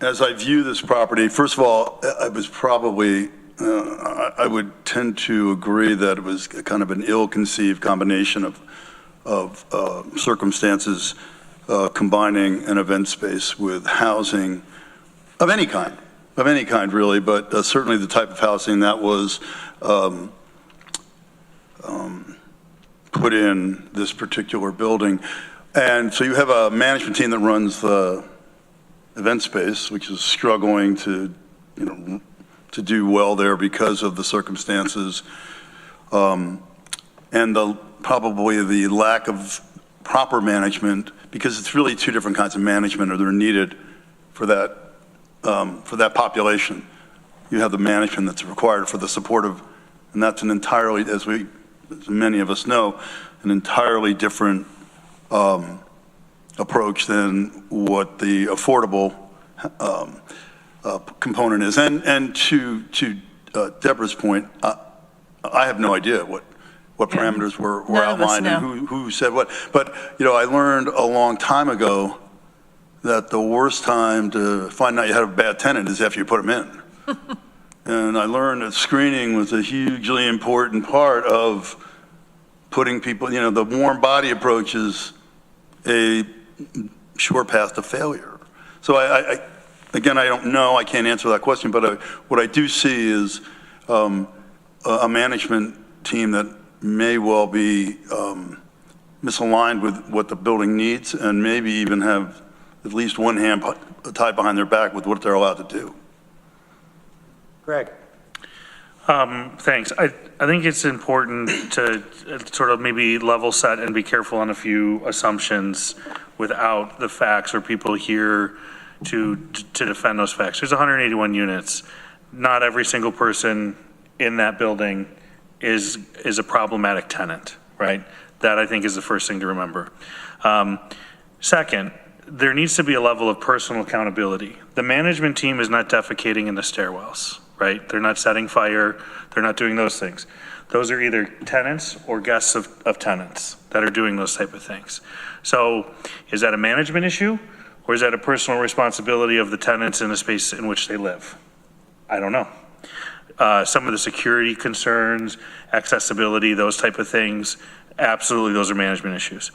as I view this property, first of all, I was probably I would tend to agree that it was kind of an ill-conceived combination of circumstances combining an event space with housing of any kind really, but certainly the type of housing that was put in this particular building. And so you have a management team that runs the event space, which is struggling to do well there because of the circumstances, and probably the lack of proper management, because it's really two different kinds of management that are needed for that population. You have the management that's required for the supportive, and that's an entirely, as many of us know, an entirely different approach than what the affordable component is. And to Deborah's point, I have no idea what parameters were outlined and who said what. But I learned a long time ago that the worst time to find out you had a bad tenant is after you put them in. And I learned that screening was a hugely important part of putting people, the warm body approach is a sure path to failure. So again, I don't know, I can't answer that question, but what I do see is a management team that may well be misaligned with what the building needs, and maybe even have at least one hand tied behind their back with what they're allowed to do. Greg. Thanks. I think it's important to sort of maybe level set and be careful on a few assumptions without the facts or people here to defend those facts. There's 181 units. Not every single person in that building is a problematic tenant, right? That I think is the first thing to remember. Second, there needs to be a level of personal accountability. The management team is not defecating in the stairwells, right? They're not setting fire. They're not doing those things. Those are either tenants or guests of tenants that are doing those type of things. So is that a management issue, or is that a personal responsibility of the tenants in the space in which they live? I don't know. Some of the security concerns, accessibility, those type of things, absolutely those are management issues.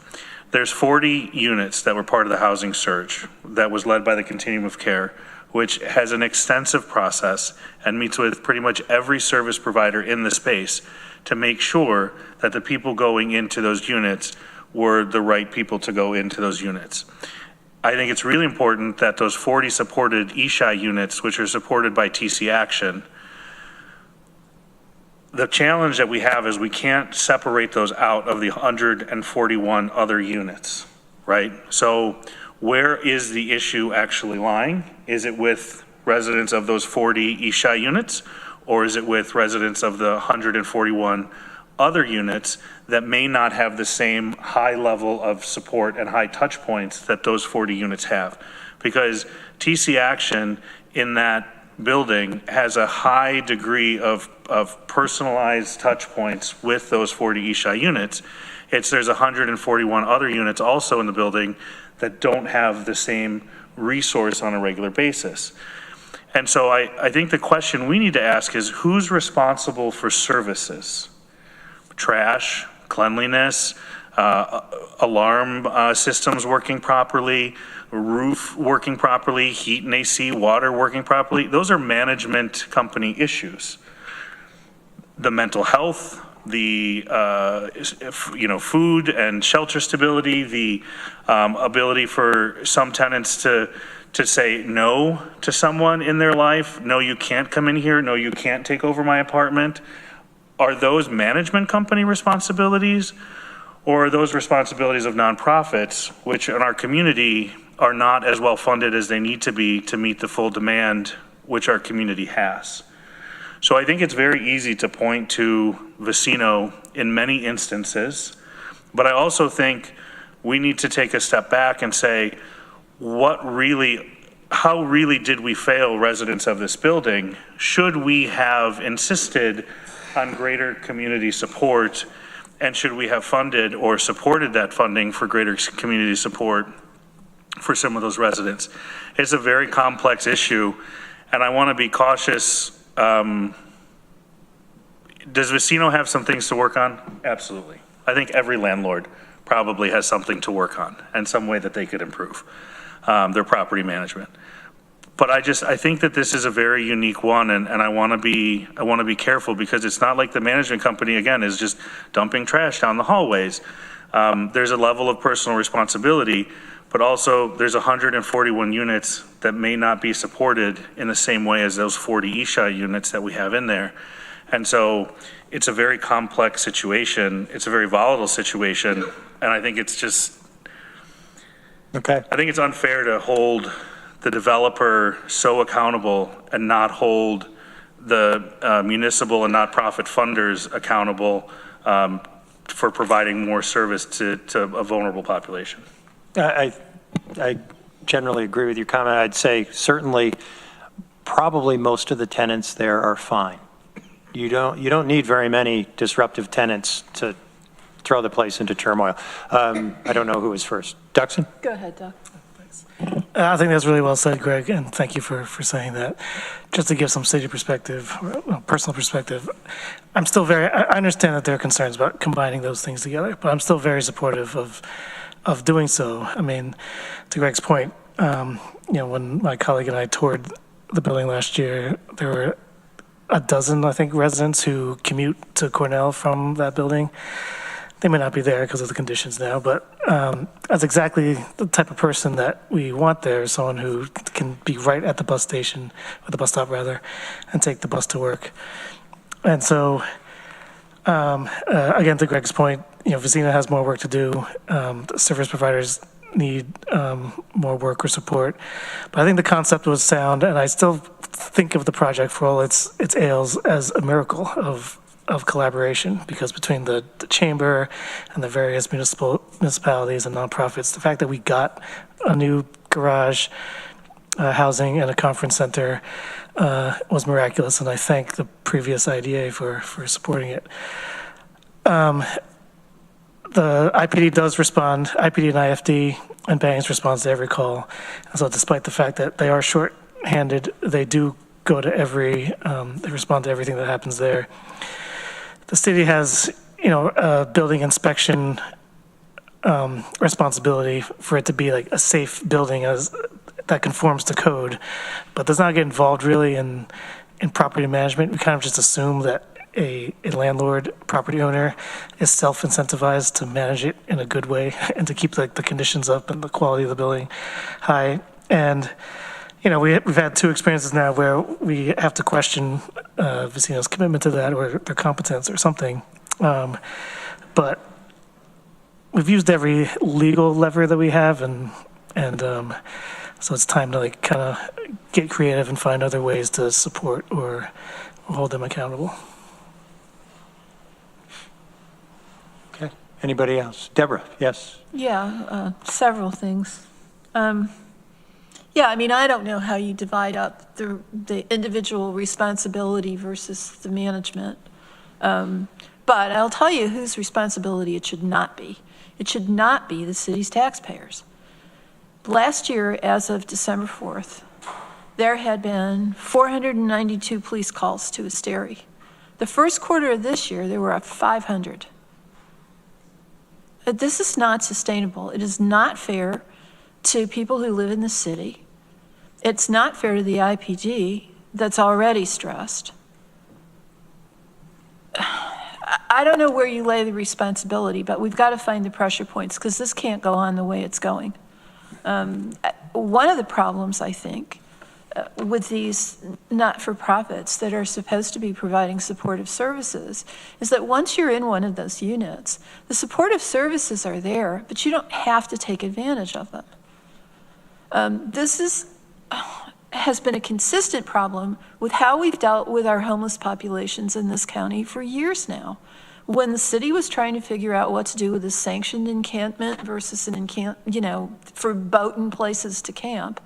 There's 40 units that were part of the housing surge that was led by the Continuum of Care, which has an extensive process and meets with pretty much every service provider in the space to make sure that the people going into those units were the right people to go into those units. I think it's really important that those 40 supported ESHI units, which are supported by TC Action, the challenge that we have is we can't separate those out of the 141 other units, right? So where is the issue actually lying? Is it with residents of those 40 ESHI units, or is it with residents of the 141 other units that may not have the same high level of support and high touch points that those 40 units have. Because TC Action in that building has a high degree of personalized touch points with those 40 ESHI units. There's 141 other units also in the building that don't have the same resource on a regular basis. And so I think the question we need to ask is, who's responsible for services? Trash, cleanliness, alarm systems working properly, roof working properly, heat and AC, water working properly. Those are management company issues. The mental health, the food and shelter stability, the ability for some tenants to say no to someone in their life. No, you can't come in here. No, you can't take over my apartment. Are those management company responsibilities, or are those responsibilities of nonprofits, which in our community are not as well funded as they need to be to meet the full demand which our community has? So I think it's very easy to point to Vecino in many instances, but I also think we need to take a step back and say, how really did we fail residents of this building? Should we have insisted on greater community support, and should we have funded or supported that funding for greater community support for some of those residents? It's a very complex issue, and I want to be cautious. Does Vecino have some things to work on? Absolutely. I think every landlord probably has something to work on and some way that they could improve their property management. But I think that this is a very unique one, and I want to be careful, because it's not like the management company, again, is just dumping trash down the hallways. There's a level of personal responsibility, but also there's 141 units that may not be supported in the same way as those 40 ESHI units that we have in there. And so it's a very complex situation. It's a very volatile situation. And I think it's just, I think it's unfair to hold the developer so accountable and not hold the municipal and not-profit funders accountable for providing more service to a vulnerable population. I generally agree with your comment. I'd say certainly, probably most of the tenants there are fine. You don't need very many disruptive tenants to throw the place into turmoil. I don't know who was first. Duxon? Go ahead, Doug. I think that's really well said, Greg, and thank you for saying that. Just to give some city perspective, or personal perspective, I understand that there are concerns about combining those things together, but I'm still very supportive of doing so. I mean, to Greg's point, when my colleague and I toured the building last year, there were a dozen, I think, residents who commute to Cornell from that building. They may not be there because of the conditions now, but that's exactly the type of person that we want there, someone who can be right at the bus station, or the bus stop rather, and take the bus to work. And so, again, to Greg's point, Vecino has more work to do. The service providers need more work or support. But I think the concept was sound, and I still think of the project, for all its ails, as a miracle of collaboration, because between the chamber and the various municipalities and nonprofits, the fact that we got a new garage, housing, and a conference center was miraculous, and I thank the previous IDA for supporting it. The IPD does respond, IPD and IFD and Bangs responds to every call. And so despite the fact that they are short-handed, they do go to they respond to everything that happens there. The city has, a building inspection responsibility for it to be like a safe building that conforms to code, but does not get involved really in property management. We kind of just assume that a landlord, property owner, is self-incentivized to manage it in a good way and to keep the conditions up and the quality of the building high. And we've had two experiences now where we have to question Vecino's commitment to that, or their competence or something. But we've used every legal lever that we have, and so it's time to kind of get creative and find other ways to support or hold them accountable. Anybody else? Deborah, yes. Yeah, several things. Yeah, I mean, I don't know how you divide up the individual responsibility versus the management. But I'll tell you whose responsibility it should not be. It should not be the city's taxpayers. Last year, as of December 4th, there had been 492 police calls to Asteri. The first quarter of this year, there were 500. This is not sustainable. It is not fair to people who live in the city. It's not fair to the IPG that's already stressed. I don't know where you lay the responsibility, but we've got to find the pressure points because this can't go on the way it's going. One of the problems, I think, with these not-for-profits that are supposed to be providing supportive services is that once you're in one of those units, the supportive services are there, but you don't have to take advantage of them. This has been a consistent problem with how we've dealt with our homeless populations in this county for years now. When the city was trying to figure out what to do with a sanctioned encampment versus an for boating places to camp,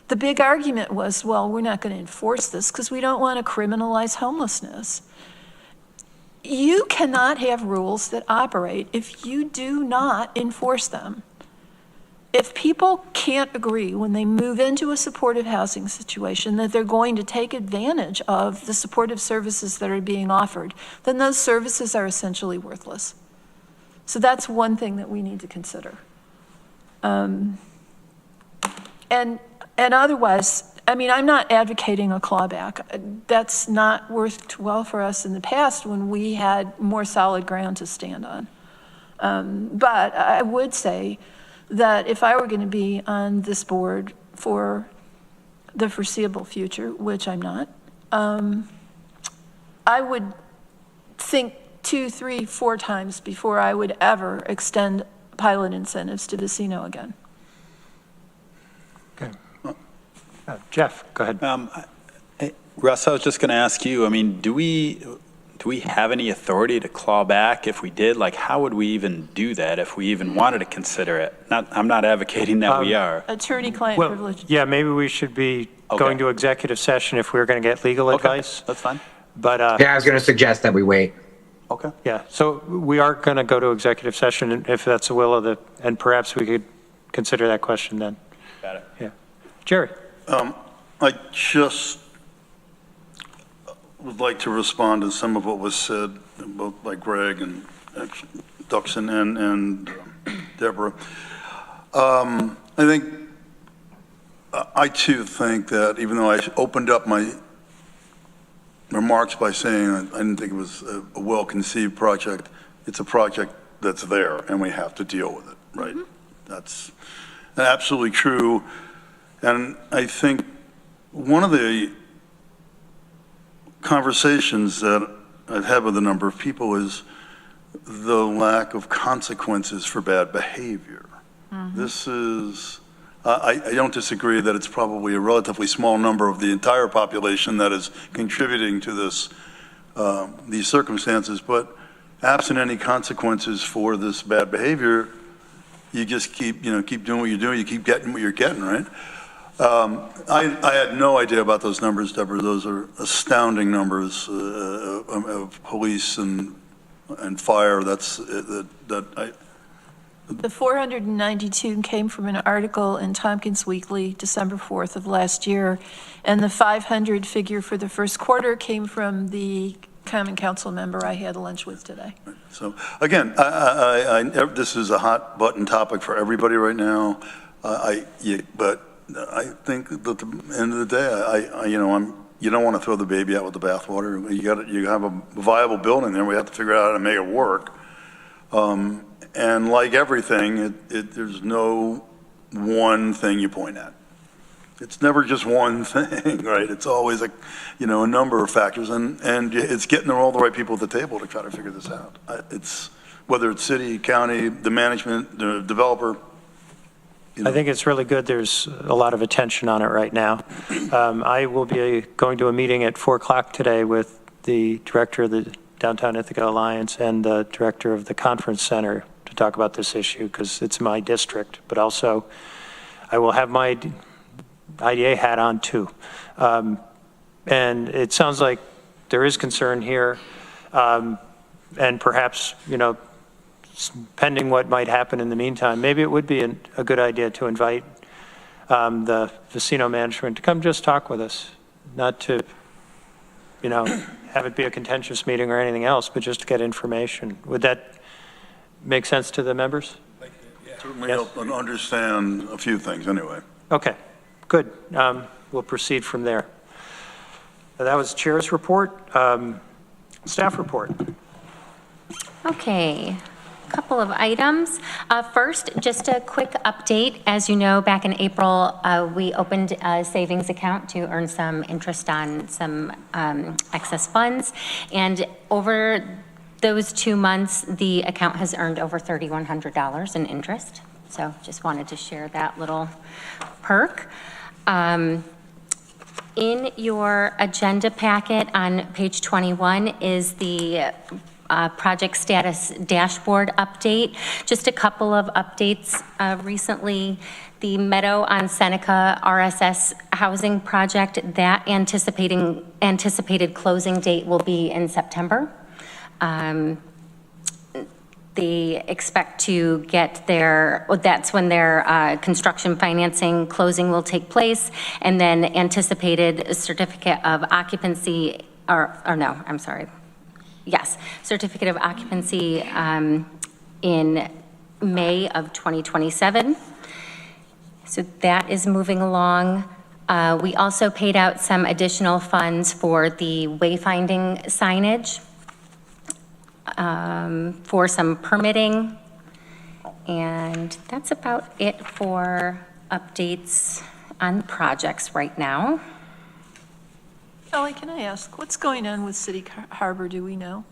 the big argument was, well, we're not going to enforce this because we don't want to criminalize homelessness. You cannot have rules that operate if you do not enforce them. If people can't agree when they move into a supportive housing situation that they're going to take advantage of the supportive services that are being offered, then those services are essentially worthless. So that's one thing that we need to consider. And otherwise, I mean, I'm not advocating a clawback. That's not worked well for us in the past when we had more solid ground to stand on. But I would say that if I were going to be on this board for the foreseeable future, which I'm not, I would think 2, 3, 4 times before I would ever extend pilot incentives to Vecino again. Okay. Jeff, go ahead. Russ, I was just going to ask you, I mean, do we have any authority to claw back? If we did, like, how would we even do that if we even wanted to consider it? I'm not advocating that we are. Attorney-client Well, privilege. yeah, maybe we should be going to executive session if we're going to get legal advice. That's fine. But Yeah, I was going to suggest that we wait. Okay. yeah, so we are going to go to executive session if that's the will of the, and perhaps we could consider that question then. Got it. Yeah. Jerry? I just would like to respond to some of what was said, both by Greg and Duxon and Deborah. I too think that even though I opened up my remarks by saying I didn't think it was a well-conceived project, it's a project that's there and we have to deal with it, right? Mm-hmm. That's absolutely true. And I think one of the conversations that I've had with a number of people is the lack of consequences for bad behavior. Mm-hmm. This is, I don't disagree that it's probably a relatively small number of the entire population that is contributing to this, these circumstances, but absent any consequences for this bad behavior, you just keep doing what you're doing, you keep getting what you're getting, right? I had no idea about those numbers, Deborah. Those are astounding numbers of police and fire. The 492 came from an article in Tompkins Weekly, December 4th of last year, and the 500 figure for the first quarter came from the Common Council member I had lunch with today. So again, this is a hot button topic for everybody right now. But I think at the end of the day, you don't want to throw the baby out with the bathwater. You have a viable building there. We have to figure out how to make it work. And like everything, there's no one thing you point at. It's never just one thing, right? It's always a number of factors, and it's getting all the right people at the table to try to figure this out. It's whether it's city, county, the management, the developer. I think it's really good. There's a lot of attention on it right now. I will be going to a meeting at 4 o'clock today with the director of the Downtown Ithaca Alliance and the director of the conference center to talk about this issue because it's my district, but also I will have my IDA hat on too. And it sounds like there is concern here, and perhaps, you know, pending what might happen in the meantime, maybe it would be a good idea to invite the casino management to come just talk with us, not to, you know, have it be a contentious meeting or anything else, but just to get information. Would that make sense to the members? Certainly help them understand a few things anyway. Okay, good. We'll proceed from there. That was Chair's report. Staff report. Okay, a couple of items. First, just a quick update. As you know, back in April, we opened a savings account to earn some interest on some excess funds. And over those 2 months, the account has earned over $3,100 in interest. So just wanted to share that little perk. In your agenda packet on page 21 is the project status dashboard update. Just a couple of updates recently. The Meadow on Seneca RSS housing project, that anticipated closing date will be in September. They expect to get their, that's when their construction financing closing will take place, and then anticipated certificate of occupancy, certificate of occupancy in May of 2027. So that is moving along. We also paid out some additional funds for the wayfinding signage, for some permitting, and that's about it for updates on projects right now. Kelly, can I ask, what's going on with City Harbor, do we know?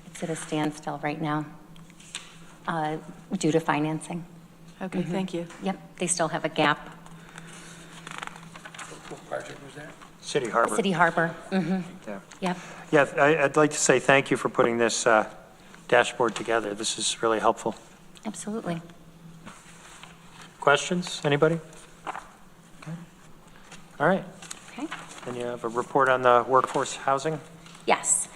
It's at a standstill right now due to financing. Okay, thank you. Yep, they still have a gap. What project was that? City Harbor. City Harbor, Yeah. yep. Yeah, I'd like to say thank you for putting this dashboard together. This is really helpful. Absolutely. Questions, anybody? Okay. All right. Okay. And you have a report on the workforce housing? Yes.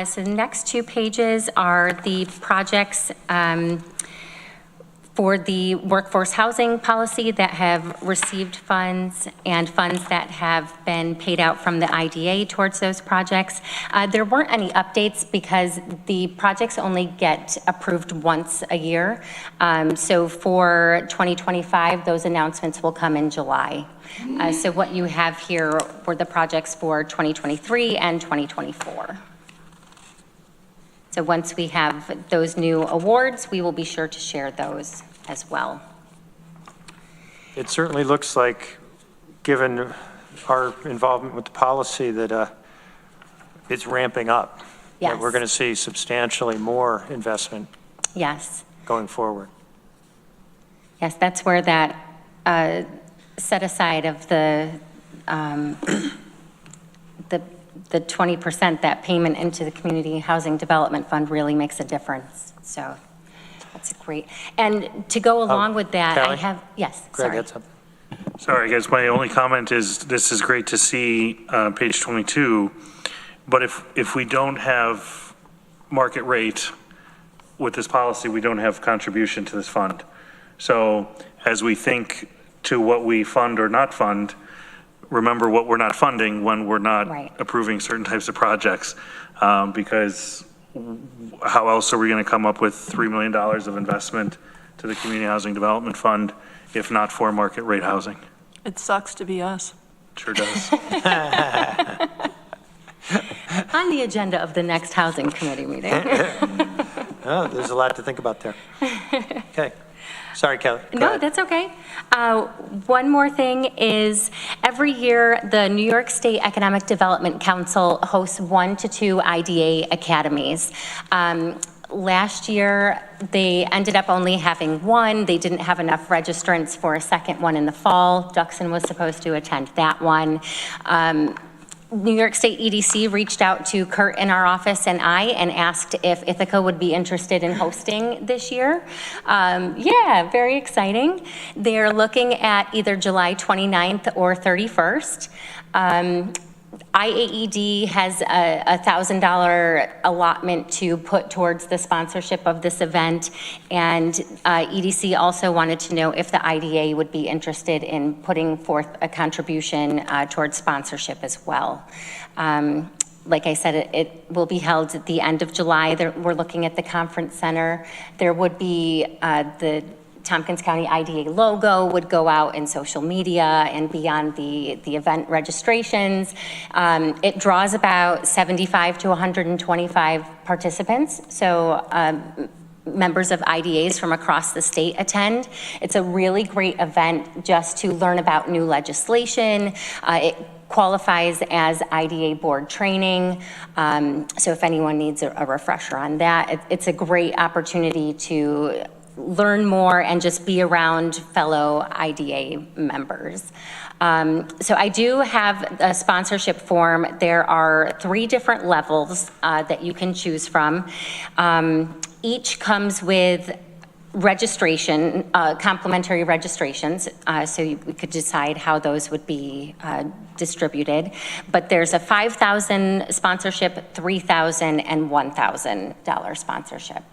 So the next 2 pages are the projects for the workforce housing policy that have received funds and funds that have been paid out from the IDA towards those projects. There weren't any updates because the projects only get approved once a year. So for 2025, those announcements will come in July. So what you have here were the projects for 2023 and 2024. So once we have those new awards, we will be sure to share those as well. It certainly looks like, given our involvement with the policy, that it's ramping up. Yes. That we're going to see substantially more investment. Yes. Going forward. Yes, that's where that set aside of the 20%, that payment into the Community Housing Development Fund really makes a difference. So that's great. And to go along with that, Kelly? I have, yes, Greg sorry. had something. Sorry, guys, my only comment is this is great to see page 22, but if we don't have market rate with this policy, we don't have contribution to this fund. So as we think to what we fund or not fund, remember what we're not funding when we're not approving certain types of projects, because how else are we going to come up with $3 million of investment to the Community Housing Development Fund if not for market rate housing? It sucks to be us. Sure does. On the agenda of the next Housing Committee meeting. Oh, there's a lot to think about there. Okay. Sorry, Kelly. No, that's okay. One more thing is every year the New York State Economic Development Council hosts 1 to 2 IDA academies. Last year they ended up only having 1. They didn't have enough registrants for a second one in the fall. Duxon was supposed to attend that one. New York State EDC reached out to Kurt in our office and asked if Ithaca would be interested in hosting this year. Yeah, very exciting. They're looking at either July 29th or 31st. IAED has a $1,000 allotment to put towards the sponsorship of this event, and EDC also wanted to know if the IDA would be interested in putting forth a contribution towards sponsorship as well. Like I said, it will be held at the end of July. We're looking at the conference center. There would be the Tompkins County IDA logo would go out in social media and be on the event registrations. It draws about 75 to 125 participants. So members of IDAs from across the state attend. It's a really great event just to learn about new legislation. It qualifies as IDA board training. So if anyone needs a refresher on that, it's a great opportunity to learn more and just be around fellow IDA members. So I do have a sponsorship form. There are 3 different levels that you can choose from. Each comes with registration, complimentary registrations, so we could decide how those would be distributed. But there's a $5,000 sponsorship, $3,000, and $1,000 sponsorship.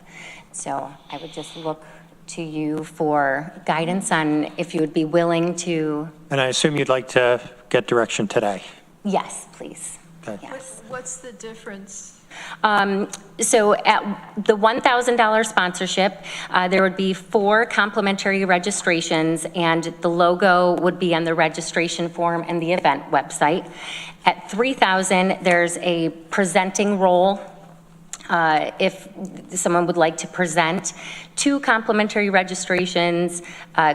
So I would just look to you for guidance on if you would be willing to. And I assume you'd like to get direction today? Yes, please. Okay. Yes. What's the difference? So at the $1,000 sponsorship, there would be 4 complimentary registrations, and the logo would be on the registration form and the event website. At $3,000, there's a presenting role. If someone would like to present, 2 complimentary registrations,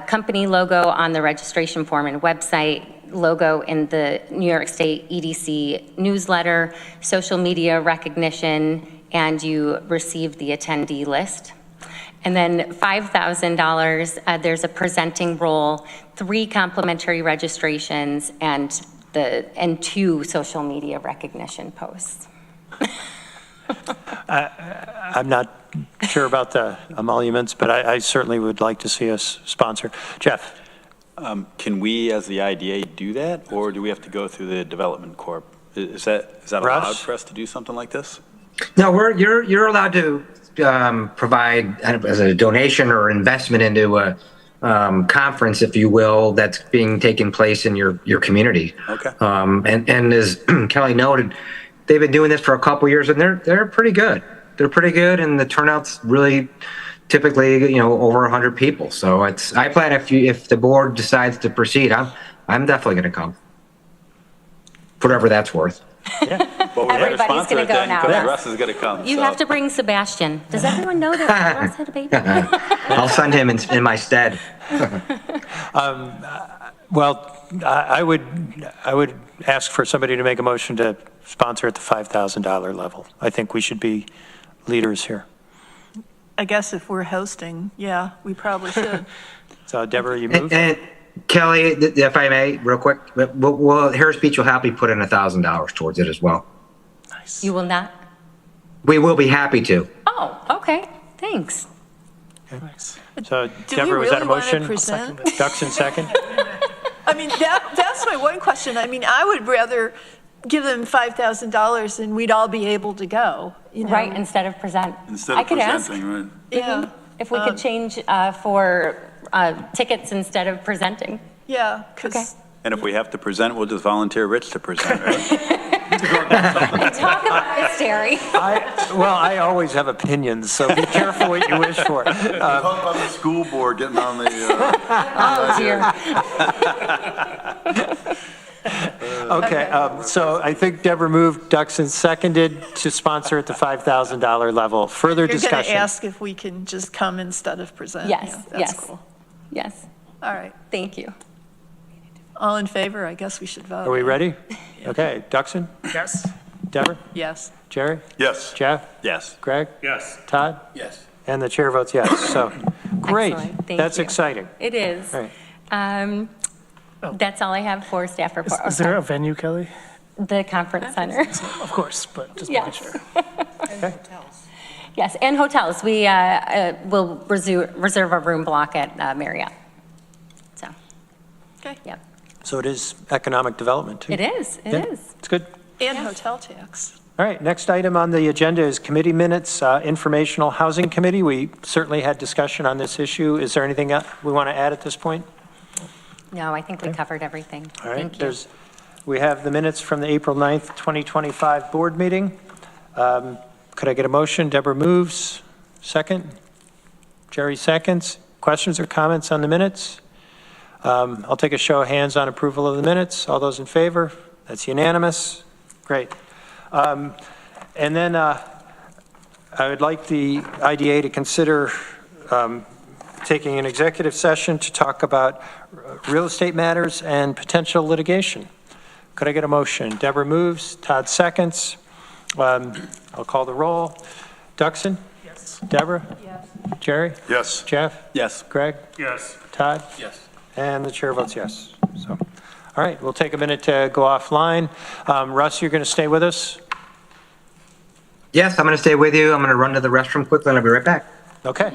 company logo on the registration form and website, logo in the New York State EDC newsletter, social media recognition, and you receive the attendee list. And then $5,000, there's a presenting role, 3 complimentary registrations, and 2 social media recognition posts. I'm not sure about the emoluments, but I certainly would like to see us sponsor. Jeff? Can we, as the IDA, do that, or do we have to go through the Development Corp? Is that allowed for us to do something like this? No, you're allowed to provide as a donation or investment into a conference, if you will, that's being taken place in your community. Okay. And as Kelly noted, they've been doing this for a couple years, and they're pretty good. They're pretty good, and the turnout's really typically, over 100 people. So I plan if the board decides to proceed, I'm definitely going to come, whatever that's worth. Yeah. Well, everybody's going to go now. Russ is going to come. You have to bring Sebastian. Does everyone know that Russ had a baby? I'll send him in my stead. Well, I would ask for somebody to make a motion to sponsor at the $5,000 level. I think we should be leaders here. I guess if we're hosting, yeah, we probably should. So, Deborah, you move? And Kelly, if I may, real quick, Harris Beach will happily put in $1,000 towards it as well. Nice. You will not? We will be happy to. Oh, okay. Thanks. Okay. Nice. So, Deborah, was that a motion? Duxon second? I mean, that's my one question. I mean, I would rather give them $5,000 and we'd all be able to go. Right, instead of present. Instead of presenting, right? Yeah. If we could change for tickets instead of presenting. Yeah, because. Okay. And if we have to present, we'll just volunteer Rich to present, right? Talk about this, Terry. I always have opinions, so be careful what you wish for. Talk about the school board getting on the. Oh, dear. Okay, so I think Deborah moved, Duxon seconded to sponsor at the $5,000 level. Further discussion? You're going to ask if we can just come instead of present? Yes, yeah, that's yes. Cool. Yes. All right. Thank you. All in favor? I guess we should vote. Are we ready? Okay, Duxon? Yes. Deborah? Yes. Jerry? Yes. Jeff? Yes. Greg? Yes. Todd? Yes. And the chair votes yes. So, great. Excellent. Thank That's you. exciting. It is. All right. That's all I have for staff report. Is there a venue, Kelly? The conference center. Of course, but just making Yes. sure. Yes, and hotels. We will reserve a room block at Marriott. So, Okay. yep. So it is economic development, too. It is, it Yeah, is. It's good. And hotel tax. All right, next item on the agenda is committee minutes, Informational Housing Committee. We certainly had discussion on this issue. Is there anything we want to add at this point? No, I think we covered everything. All right, Thank you. we have the minutes from the April 9th, 2025 board meeting. Could I get a motion? Deborah moves. Second? Jerry seconds. Questions or comments on the minutes? I'll take a show of hands on approval of the minutes. All those in favor? That's unanimous. Great. And then I would like the IDA to consider taking an executive session to talk about real estate matters and potential litigation. Could I get a motion? Deborah moves. Todd seconds. I'll call the roll. Duxon? Yes. Deborah? Yes. Jerry? Yes. Jeff? Yes. Greg? Yes. Todd? Yes. And the chair votes yes. So, all right, we'll take a minute to go offline. Russ, you're going to stay with us? Yes, I'm going to stay with you. I'm going to run to the restroom quickly and I'll be right back. Okay.